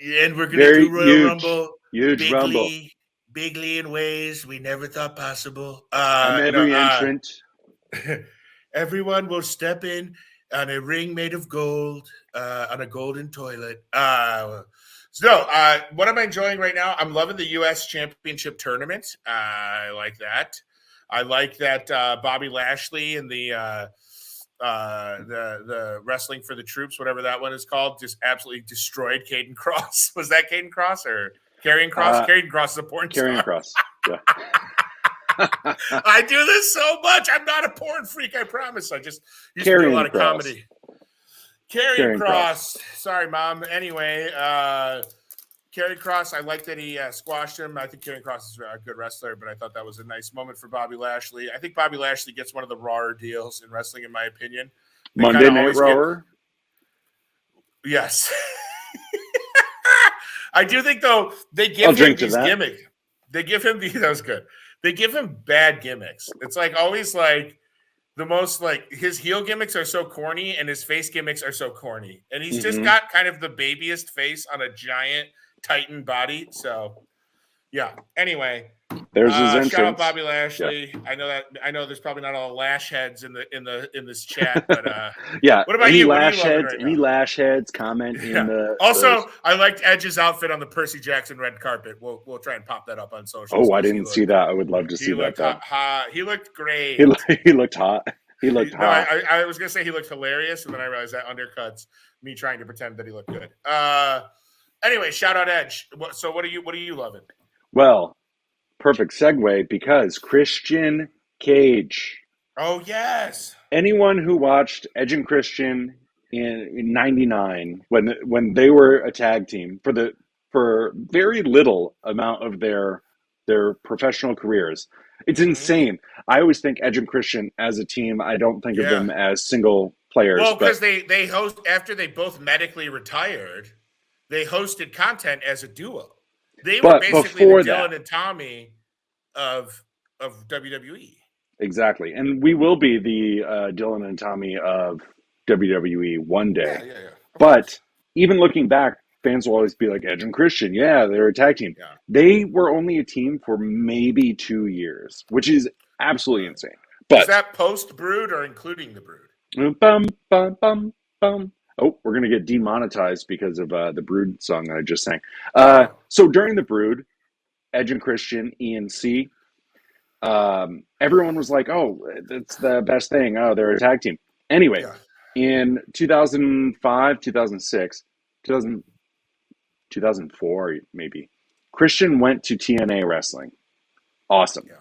And we're going to Very do Royal huge, Rumble. huge Rumble. Bigly in ways we never thought possible. I'm every entrant. Everyone will step in on a ring made of gold, on a golden toilet. What am I enjoying right now? I'm loving the U.S. Championship Tournament. I like that. I like that Bobby Lashley and the Wrestling for the Troops, whatever that one is called, just absolutely destroyed Caden Cross. Was that Caden Cross or Karrion Cross? Karrion Cross is a porn star. Karrion Cross. Yeah. I do this so much. I'm not a porn freak, I promise. I just used to do a lot of comedy. Karrion Cross. Sorry, Mom. Anyway, Karrion Cross, I like that he squashed him. I think Karrion Cross is a good wrestler, but I thought that was a nice moment for Bobby Lashley. I think Bobby Lashley gets one of the rawer deals in wrestling, in my opinion. Monday Night Rawer? Yes. I do think, though, they give him these gimmicks. They give him that was good. They give him bad gimmicks. It's like always like the most like his heel gimmicks are so corny and his face gimmicks are so corny. And he's just got kind of the babiest face on a giant Titan body. So yeah. Anyway, there's his entrance. Shout out Bobby Lashley. Yeah. I know there's probably not all lash heads in this chat, but yeah. What about any you? Lash what are you heads? Right any now? lash heads? Comment in the. Also, I liked Edge's outfit on the Percy Jackson red carpet. We'll try and pop that up on social. Oh, I didn't see that. I would love to see that. He looked great. He looked hot. He looked hot. I was gonna say he looked hilarious, and then I realized that undercuts me trying to pretend that he looked good. Anyway, shout out Edge. So what are you loving? Well, perfect segue because Christian Cage. Oh yes. Anyone who watched Edge and Christian in '99 when they were a tag team for very little amount of their professional careers, it's insane. I always think Edge and Christian as a team. I don't think of them as single players. Well, because they host after they both medically retired, they hosted content as a duo. They were basically the Dylan and Tommy of WWE. Exactly. And we will be the Dylan and Tommy of WWE one day. Yeah. But even looking back, fans will always be like, Edge and Christian, yeah, they're a tag team. Yeah. They were only a team for maybe 2 years, which is absolutely insane. But is that post-Brood or including the Brood? Bum, bum, bum, bum. Oh, we're going to get demonetized because of the Brood song that I just sang. So during the Brood, Edge and Christian, ENC, everyone was like, oh, that's the best thing. Oh, they're a tag team. Anyway, in 2005, 2006, 2004 maybe, Christian went to TNA Wrestling. Awesome. Yeah.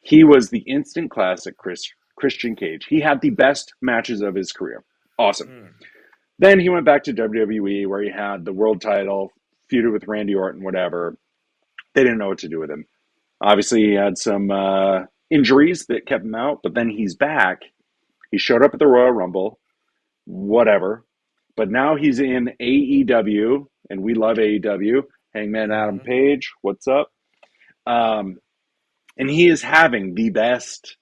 He was the instant classic Christian Cage. He had the best matches of his career. Awesome. Then he went back to WWE where he had the world title, feuded with Randy Orton, whatever. They didn't know what to do with him. Obviously, he had some injuries that kept him out, but then he's back. He showed up at the Royal Rumble, whatever. But now he's in AEW, and we love AEW. Hangman Adam Page, what's up? And he is having the best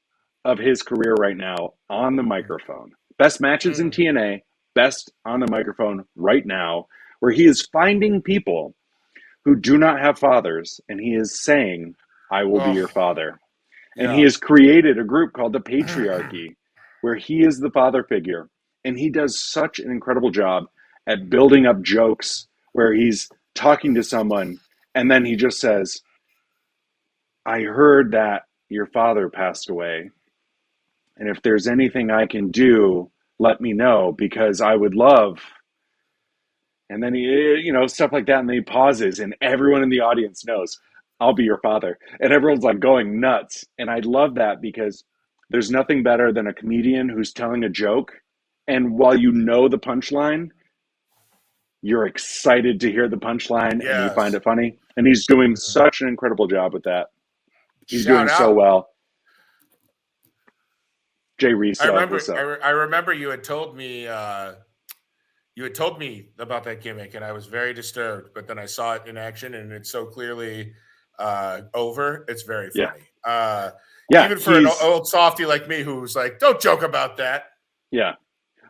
of his career right now on the microphone. Best matches in TNA, best on the microphone right now, where he is finding people who do not have fathers, and he is saying, I will be your father. And he has created a group called the Patriarchy, where he is the father figure. And he does such an incredible job at building up jokes where he's talking to someone, and then he just says, I heard that your father passed away. And if there's anything I can do, let me know, because I would love. And then he, stuff like that. And then he pauses, and everyone in the audience knows, I'll be your father. And everyone's like going nuts. And I love that because there's nothing better than a comedian who's telling a joke. And while you know the punchline, you're excited to hear the punchline and you find it funny. And he's doing such an incredible job with that. He's doing so well. Jay Reese. I remember you had told me about that gimmick, and I was very disturbed. But then I saw it in action, and it's so clearly over. It's very funny. Even for an old softy like me, who's like, "Don't joke about that." Yeah,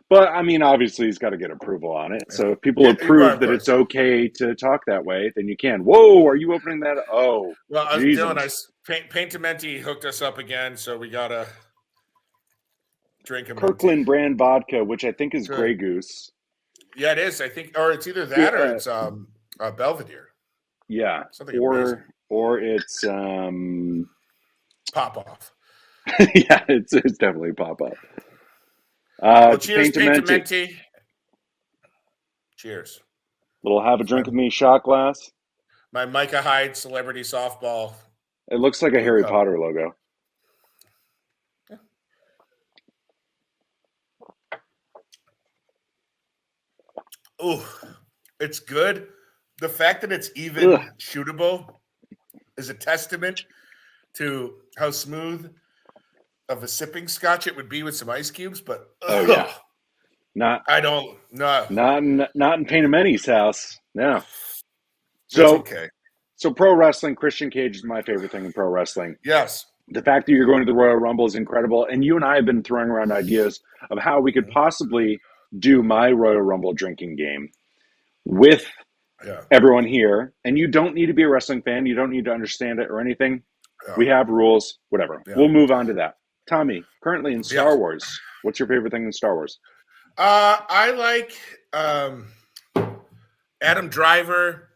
but I mean, obviously, he's got to get approval on it. So if people approve that it's okay to talk that way, then you can. Whoa, are you opening that? Oh, well, Dylan, Paintamenti hooked us up again, so we gotta drink a Kirkland brand vodka, which I think is Grey Goose. Yeah, it is. I think, or it's either that or it's Belvedere. Yeah, something or it's Pop Off. Yeah, it's definitely Pop Off. Well, cheers, Paintamenti. Cheers. Little have a drink with me shot glass. My Micah Hyde celebrity softball. It looks like a Harry Potter logo. Ooh, it's good. The fact that it's even shootable is a testament to how smooth of a sipping scotch it would be with some ice cubes. But not in Paintamenti's house. No. So pro wrestling, Christian Cage is my favorite thing in pro wrestling. Yes. The fact that you're going to the Royal Rumble is incredible. And you and I have been throwing around ideas of how we could possibly do my Royal Rumble drinking game with everyone here. And you don't need to be a wrestling fan. You don't need to understand it or anything. Yeah. We have rules, whatever. Yeah. We'll move on to that. Tommy, currently in Star Wars, what's your favorite thing in Star Wars? I like Adam Driver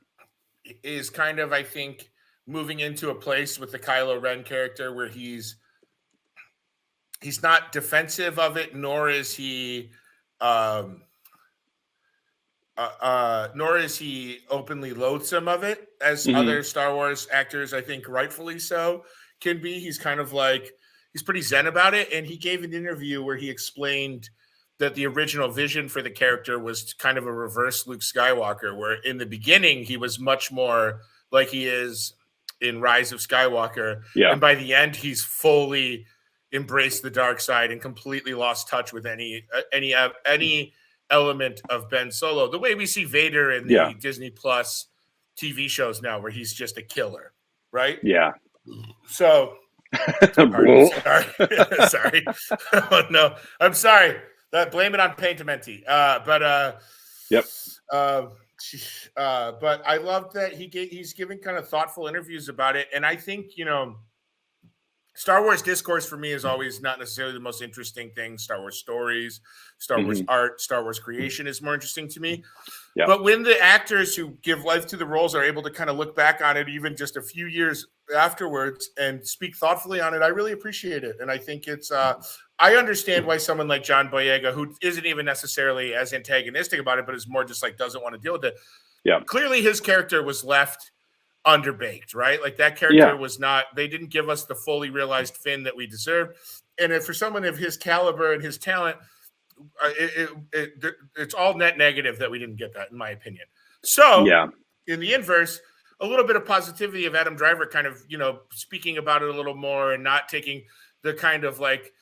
is kind of, I think, moving into a place with the Kylo Ren character where he's not defensive of it, nor is he openly loathsome of it, as other Star Wars actors, I think rightfully so, can be. He's kind of like, he's pretty zen about it. And he gave an interview where he explained that the original vision for the character was kind of a reverse Luke Skywalker, where in the beginning he was much more like he is in Rise of Skywalker. Yeah. And by the end, he's fully embraced the dark side and completely lost touch with any element of Ben Solo. The way we see Vader in the Disney Plus TV shows now, where he's just a killer, right? Yeah. So, sorry. Sorry. Oh, no, I'm sorry. Blame it on Paintamenti. But I love that he's giving kind of thoughtful interviews about it. And I think, Star Wars discourse for me is always not necessarily the most interesting thing. Star Wars stories, Star Wars art, Star Wars creation is more interesting to me. Yeah. But when the actors who give life to the roles are able to kind of look back on it even just a few years afterwards and speak thoughtfully on it, I really appreciate it. And I think it's I understand why someone like John Boyega, who isn't even necessarily as antagonistic about it, but is more just like doesn't want to deal with it. Yeah. Clearly his character was left underbaked, right? Like that character was not, they didn't give us the fully realized Finn that we deserved. And if for someone of his caliber and his talent, it's all net negative that we didn't get that, in my opinion. So in the inverse, a little bit of positivity of Adam Driver kind of, speaking about it a little more and not taking the kind of like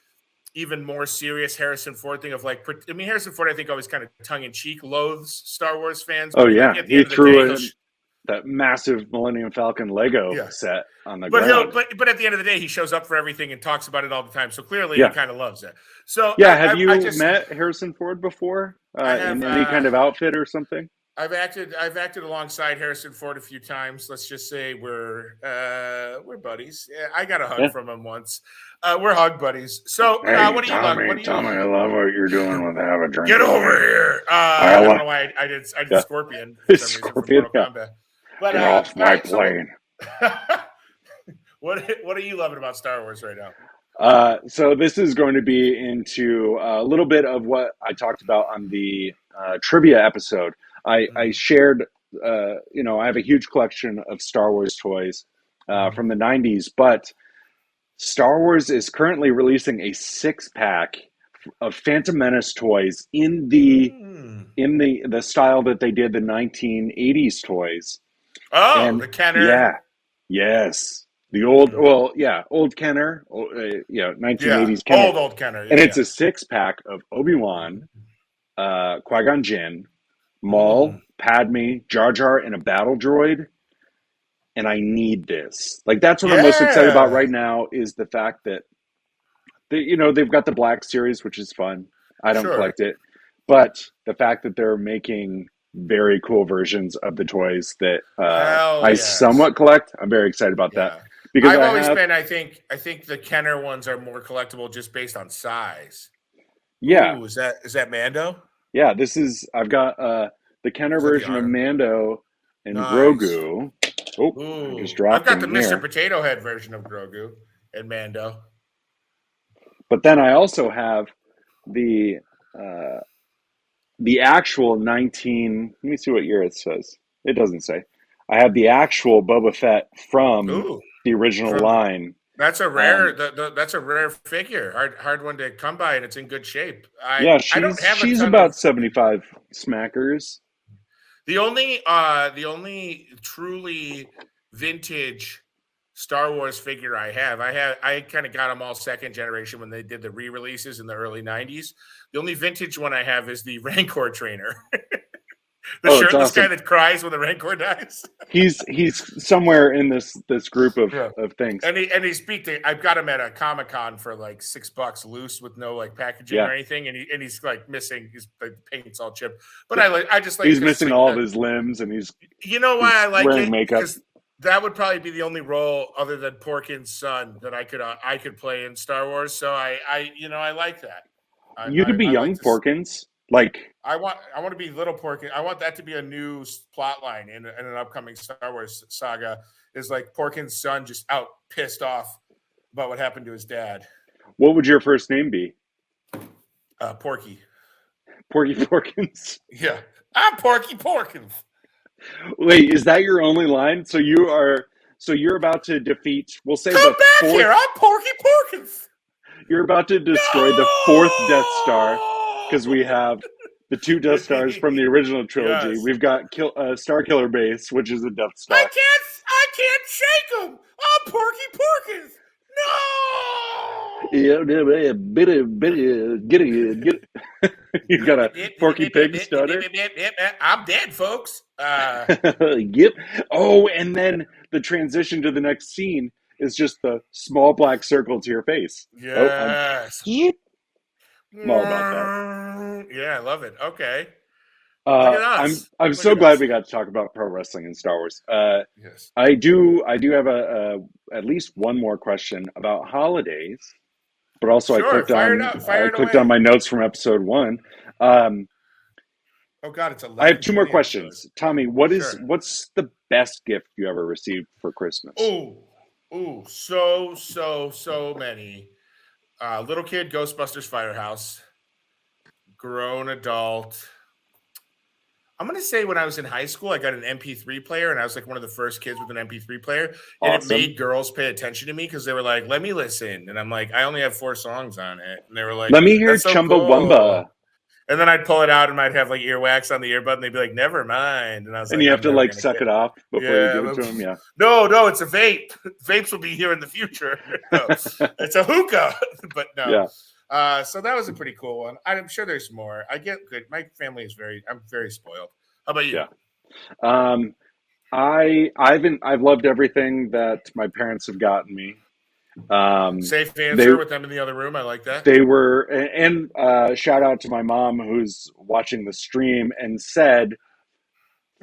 even more serious Harrison Ford thing of like, I mean, Harrison Ford, I think always kind of tongue in cheek loathes Star Wars fans. Oh yeah. He threw it. that massive Millennium Falcon Lego Yeah. set on the But ground. but at the end of the day, he shows up for everything and talks about it all the time. So clearly, Yeah. he kind of loves it. So Yeah, have you I just met Harrison Ford before I have in any kind of outfit or something? I've acted alongside Harrison Ford a few times. Let's just say we're buddies. Yeah, I got a hug from him once. We're hug buddies. So Hey, what do you love? What do you Tommy, I love what you're doing with Have a Drink. Get with over me. here! I don't know why I did Scorpion for some reason from Mortal Kombat. But Get off my right, plane. So, what are you loving about Star Wars right now? So this is going to be into a little bit of what I talked about on the trivia episode. I shared, I have a huge collection of Star Wars toys from the 90s, but Star Wars is currently releasing a 6-pack of Phantom Menace toys in the style that they did the 1980s toys. Oh, And the Kenner. Yeah. Yes. The old, old Kenner, 1980s Kenner. Old Kenner. And it's a 6-pack of Obi-Wan, Qui-Gon Jinn, Maul, Padme, Jar Jar, and a battle droid. And I need this. Like, that's what I'm most excited about right now is the fact that, they've got the Black Series, which is fun. I don't collect it. But the fact that they're making very cool versions of the toys that I somewhat collect, I'm very excited about that. Because I've always been, I think the Kenner ones are more collectible just based on size. Yeah. Ooh, is that Mando? Yeah, I've got the Kenner version of Mando and Grogu. Oh, just dropped I've got the here. Mr. Potato Head version of Grogu and Mando. But then I also have the actual 19. Let me see what year it says. It doesn't say. I have the actual Boba Fett from the original line. That's a rare. That's a rare figure. Hard one to come by, and it's in good shape. She's about 75 smackers. The only truly vintage Star Wars figure I kind of got them all second generation when they did the re-releases in the early 90s. The only vintage one I have is the Rancor trainer. The shirtless guy that cries when the Rancor dies. He's somewhere in this group of things. And he's I've got him at a Comic-Con for like $6 loose with no like packaging or anything, and he's like missing the paint's all chipped. But I just like he's missing all of his limbs, and he's why I like it makeup. Because that would probably be the only role other than Porkin's son that I could play in Star Wars. So I like that. You could be young Porkins. Like I want to be little Porkin. I want that to be a new plot line in an upcoming Star Wars saga. Is like Porkin's son just out pissed off about what happened to his dad. What would your first name be? Porky. Porky Porkins. Yeah, I'm Porky Porkins. Wait, is that your only line? So you're about to defeat. We'll say Come back here. I'm Porky Porkins. You're about to destroy the 4th Death Star. Because we have the 2 Death Stars from the original trilogy. Yes. We've got Star Killer Base, which is a Death Star. I can't shake them. I'm Porky Porkins. No. Yeah, get it. You got a Porky Pig stutter. I'm dead, folks. Yep. Oh, and then the transition to the next scene is just the small black circle to your face. Yes. I'm all about that. Yeah, I love it. Okay. I'm so glad we got to talk about pro wrestling and Star Wars. Yes. I do have at least one more question about holidays, but also I clicked on my notes from episode 1. Oh God, it's 11. I have 2 more questions. Tommy, what's the best gift you ever received for Christmas? Ooh, so many. Little kid, Ghostbusters Firehouse. Grown adult. I'm going to say when I was in high school, I got an MP3 player, and I was like one of the first kids with an MP3 player. And It made girls pay attention to me because they were like, let me listen. And I'm like, I only have 4 songs on it. And they were like, let me hear Chumbawamba. And then I'd pull it out and I'd have like earwax on the earbud, and they'd be like, never mind. And I was and you have to like suck it off before you give it to them. Yeah. No, it's a vape. Vapes will be here in the future. No, it's a hookah, but no. Yeah. So that was a pretty cool one. I'm sure there's more. I get good. My family is I'm very spoiled. How about you? Yeah. I've loved everything that my parents have gotten me. Safe They answer with them in the other room. I like that. they were, and shout out to my mom who's watching the stream and said,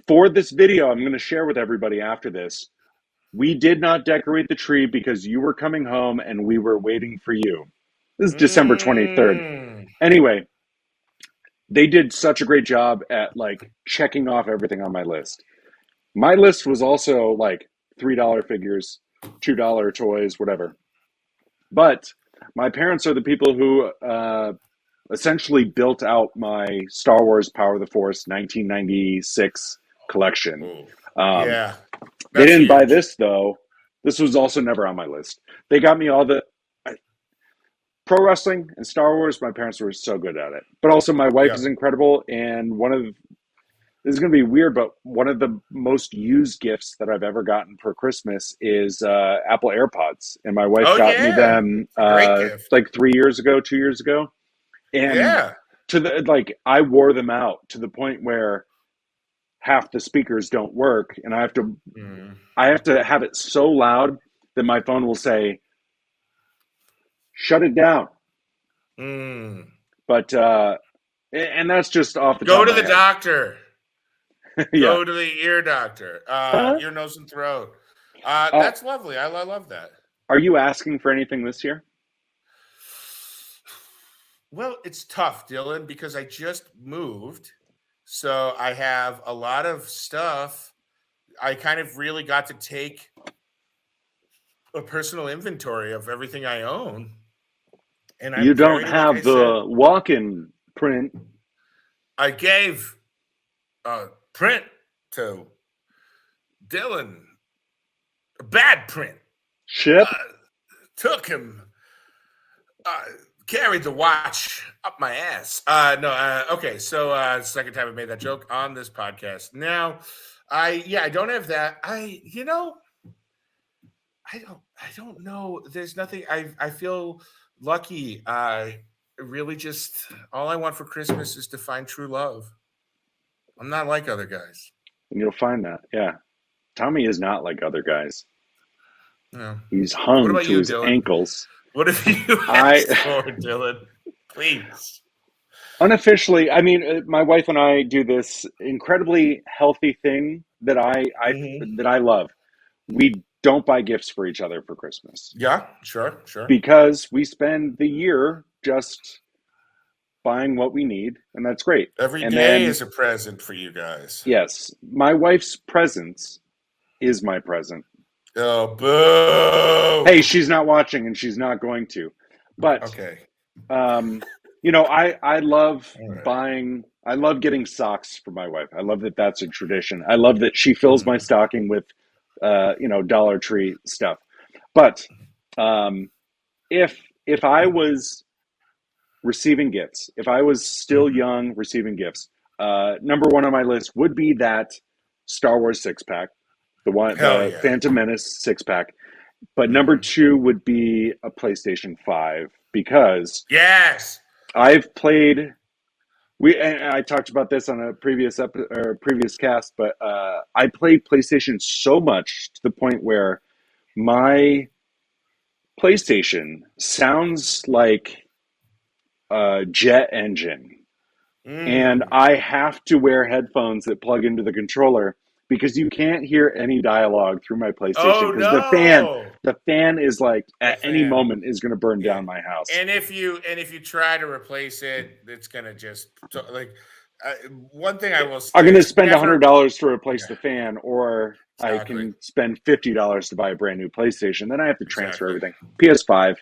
for this video I'm going to share with everybody after this, we did not decorate the tree because you were coming home and we were waiting for you. This is December 23rd. Anyway, they did such a great job at like checking off everything on my list. My list was also like $3 figures, $2 toys, whatever. But my parents are the people who essentially built out my Star Wars Power of the Force 1996 collection. Yeah. They didn't buy huge. this, though. This was also never on my list. They got me all the pro wrestling and Star Wars. My parents were so good at it. But also, my wife is incredible. And this is going to be weird, but one of the most used gifts that I've ever gotten for Christmas is Apple AirPods. And my wife got me them like 2 years ago. And I wore them out to the point where half the speakers don't work, and I have to have it so loud that my phone will say, "Shut it down." But and that's just off the Go top to of my the head. doctor. Yeah. Go to the ear doctor. Ear, nose, and throat. That's lovely. I love that. Are you asking for anything this year? Well, it's tough, Dylan, because I just moved. So I have a lot of stuff. I kind of really got to take a personal inventory of everything I own. And you don't have the walk-in print. I gave a print to Dylan. A bad print. Ship? Took him. Carried the watch up my ass. Okay. So second time I made that joke on this podcast. Now, I don't have that. I don't know. There's nothing. I feel lucky. I really just all I want for Christmas is to find true love. I'm not like other guys. And you'll find that. Yeah. Tommy is not like other guys. No. He's hung to his Dylan? ankles. What have you asked for, Dylan? Please. Unofficially, I mean, my wife and I do this incredibly healthy thing that I love. We don't buy gifts for each other for Christmas. Yeah, sure. Because we spend the year just buying what we need, and that's great. Every day is a present for you guys. Yes. My wife's presence is my present. Oh, boo! Hey, she's not watching, and she's not going to. But okay. I love buying. I love getting socks for my wife. I love that that's a tradition. I love that she fills my stocking with, Dollar Tree stuff. But if I was receiving gifts, if I was still young receiving gifts, number one on my list would be that Star Wars 6-pack, the Phantom Menace 6-pack. But number two would be a PlayStation 5 because I've played. I talked about this on a previous cast, but I played PlayStation so much to the point where my PlayStation sounds like a jet engine, and I have to wear headphones that plug into the controller because you can't hear any dialogue through my PlayStation because the fan is like at any moment is going to burn down my house. And if you try to replace it, it's going to just one thing I will say. I'm going to spend $100 to replace the fan, or I can spend $50 to buy a brand new PlayStation. Then I have to transfer everything. PS5.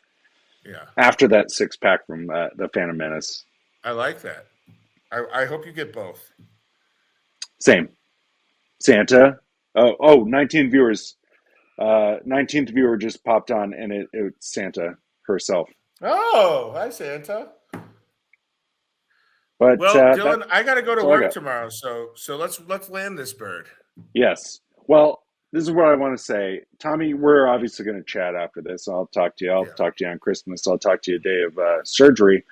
Yeah. After that 6-pack from the Phantom Menace. I like that. I hope you get both. Same. Santa. 19 viewers. 19th viewer just popped on, and it's Santa herself. Oh, hi, Santa. But Dylan, I got to go to work tomorrow, so let's land this bird. Yes. Well, this is what I want to say. Tommy, we're obviously going to chat after this. I'll talk to you. I'll talk to you on Christmas. I'll talk to you a day of surgery.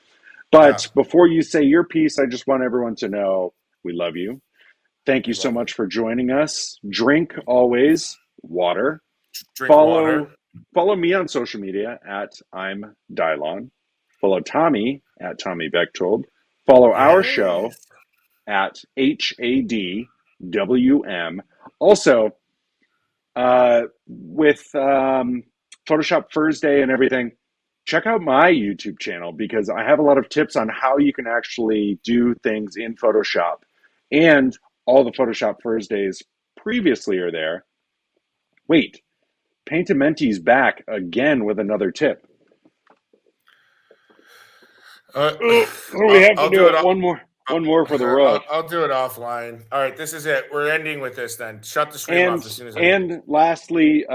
But before you say your piece, I just want everyone to know we love you. Thank you so much for joining us. Drink always water. Drink Follow water. me on social media at I'm Dylon. Follow Tommy at Tommy Bechtold. Follow our show at HADWM. Also, with Photoshop Thursday and everything, check out my YouTube channel because I have a lot of tips on how you can actually do things in Photoshop. And all the Photoshop Thursdays previously are there. Wait, Paintamenti's back again with another tip. We have to do it. One more for the road. I'll do it offline. All right, this is it. We're ending with this then. Shut the stream off as soon as I. And lastly,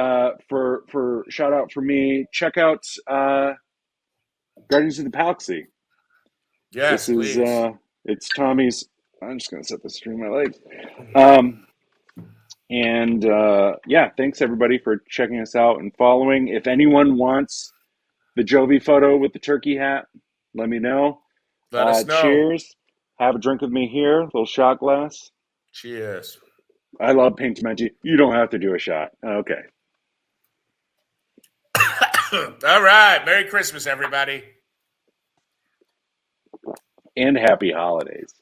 for shout out for me, check out Guardians of the Galaxy. Yes, this is please. It's Tommy's. I'm just gonna set this between my legs. Yeah, thanks everybody for checking us out and following. If anyone wants the Jovi photo with the turkey hat, let me know. Let us know. Cheers. Have a drink with me here. Little shot glass. Cheers. I love Paintamenti. You don't have to do a shot. Okay. All right. Merry Christmas, everybody. And happy holidays.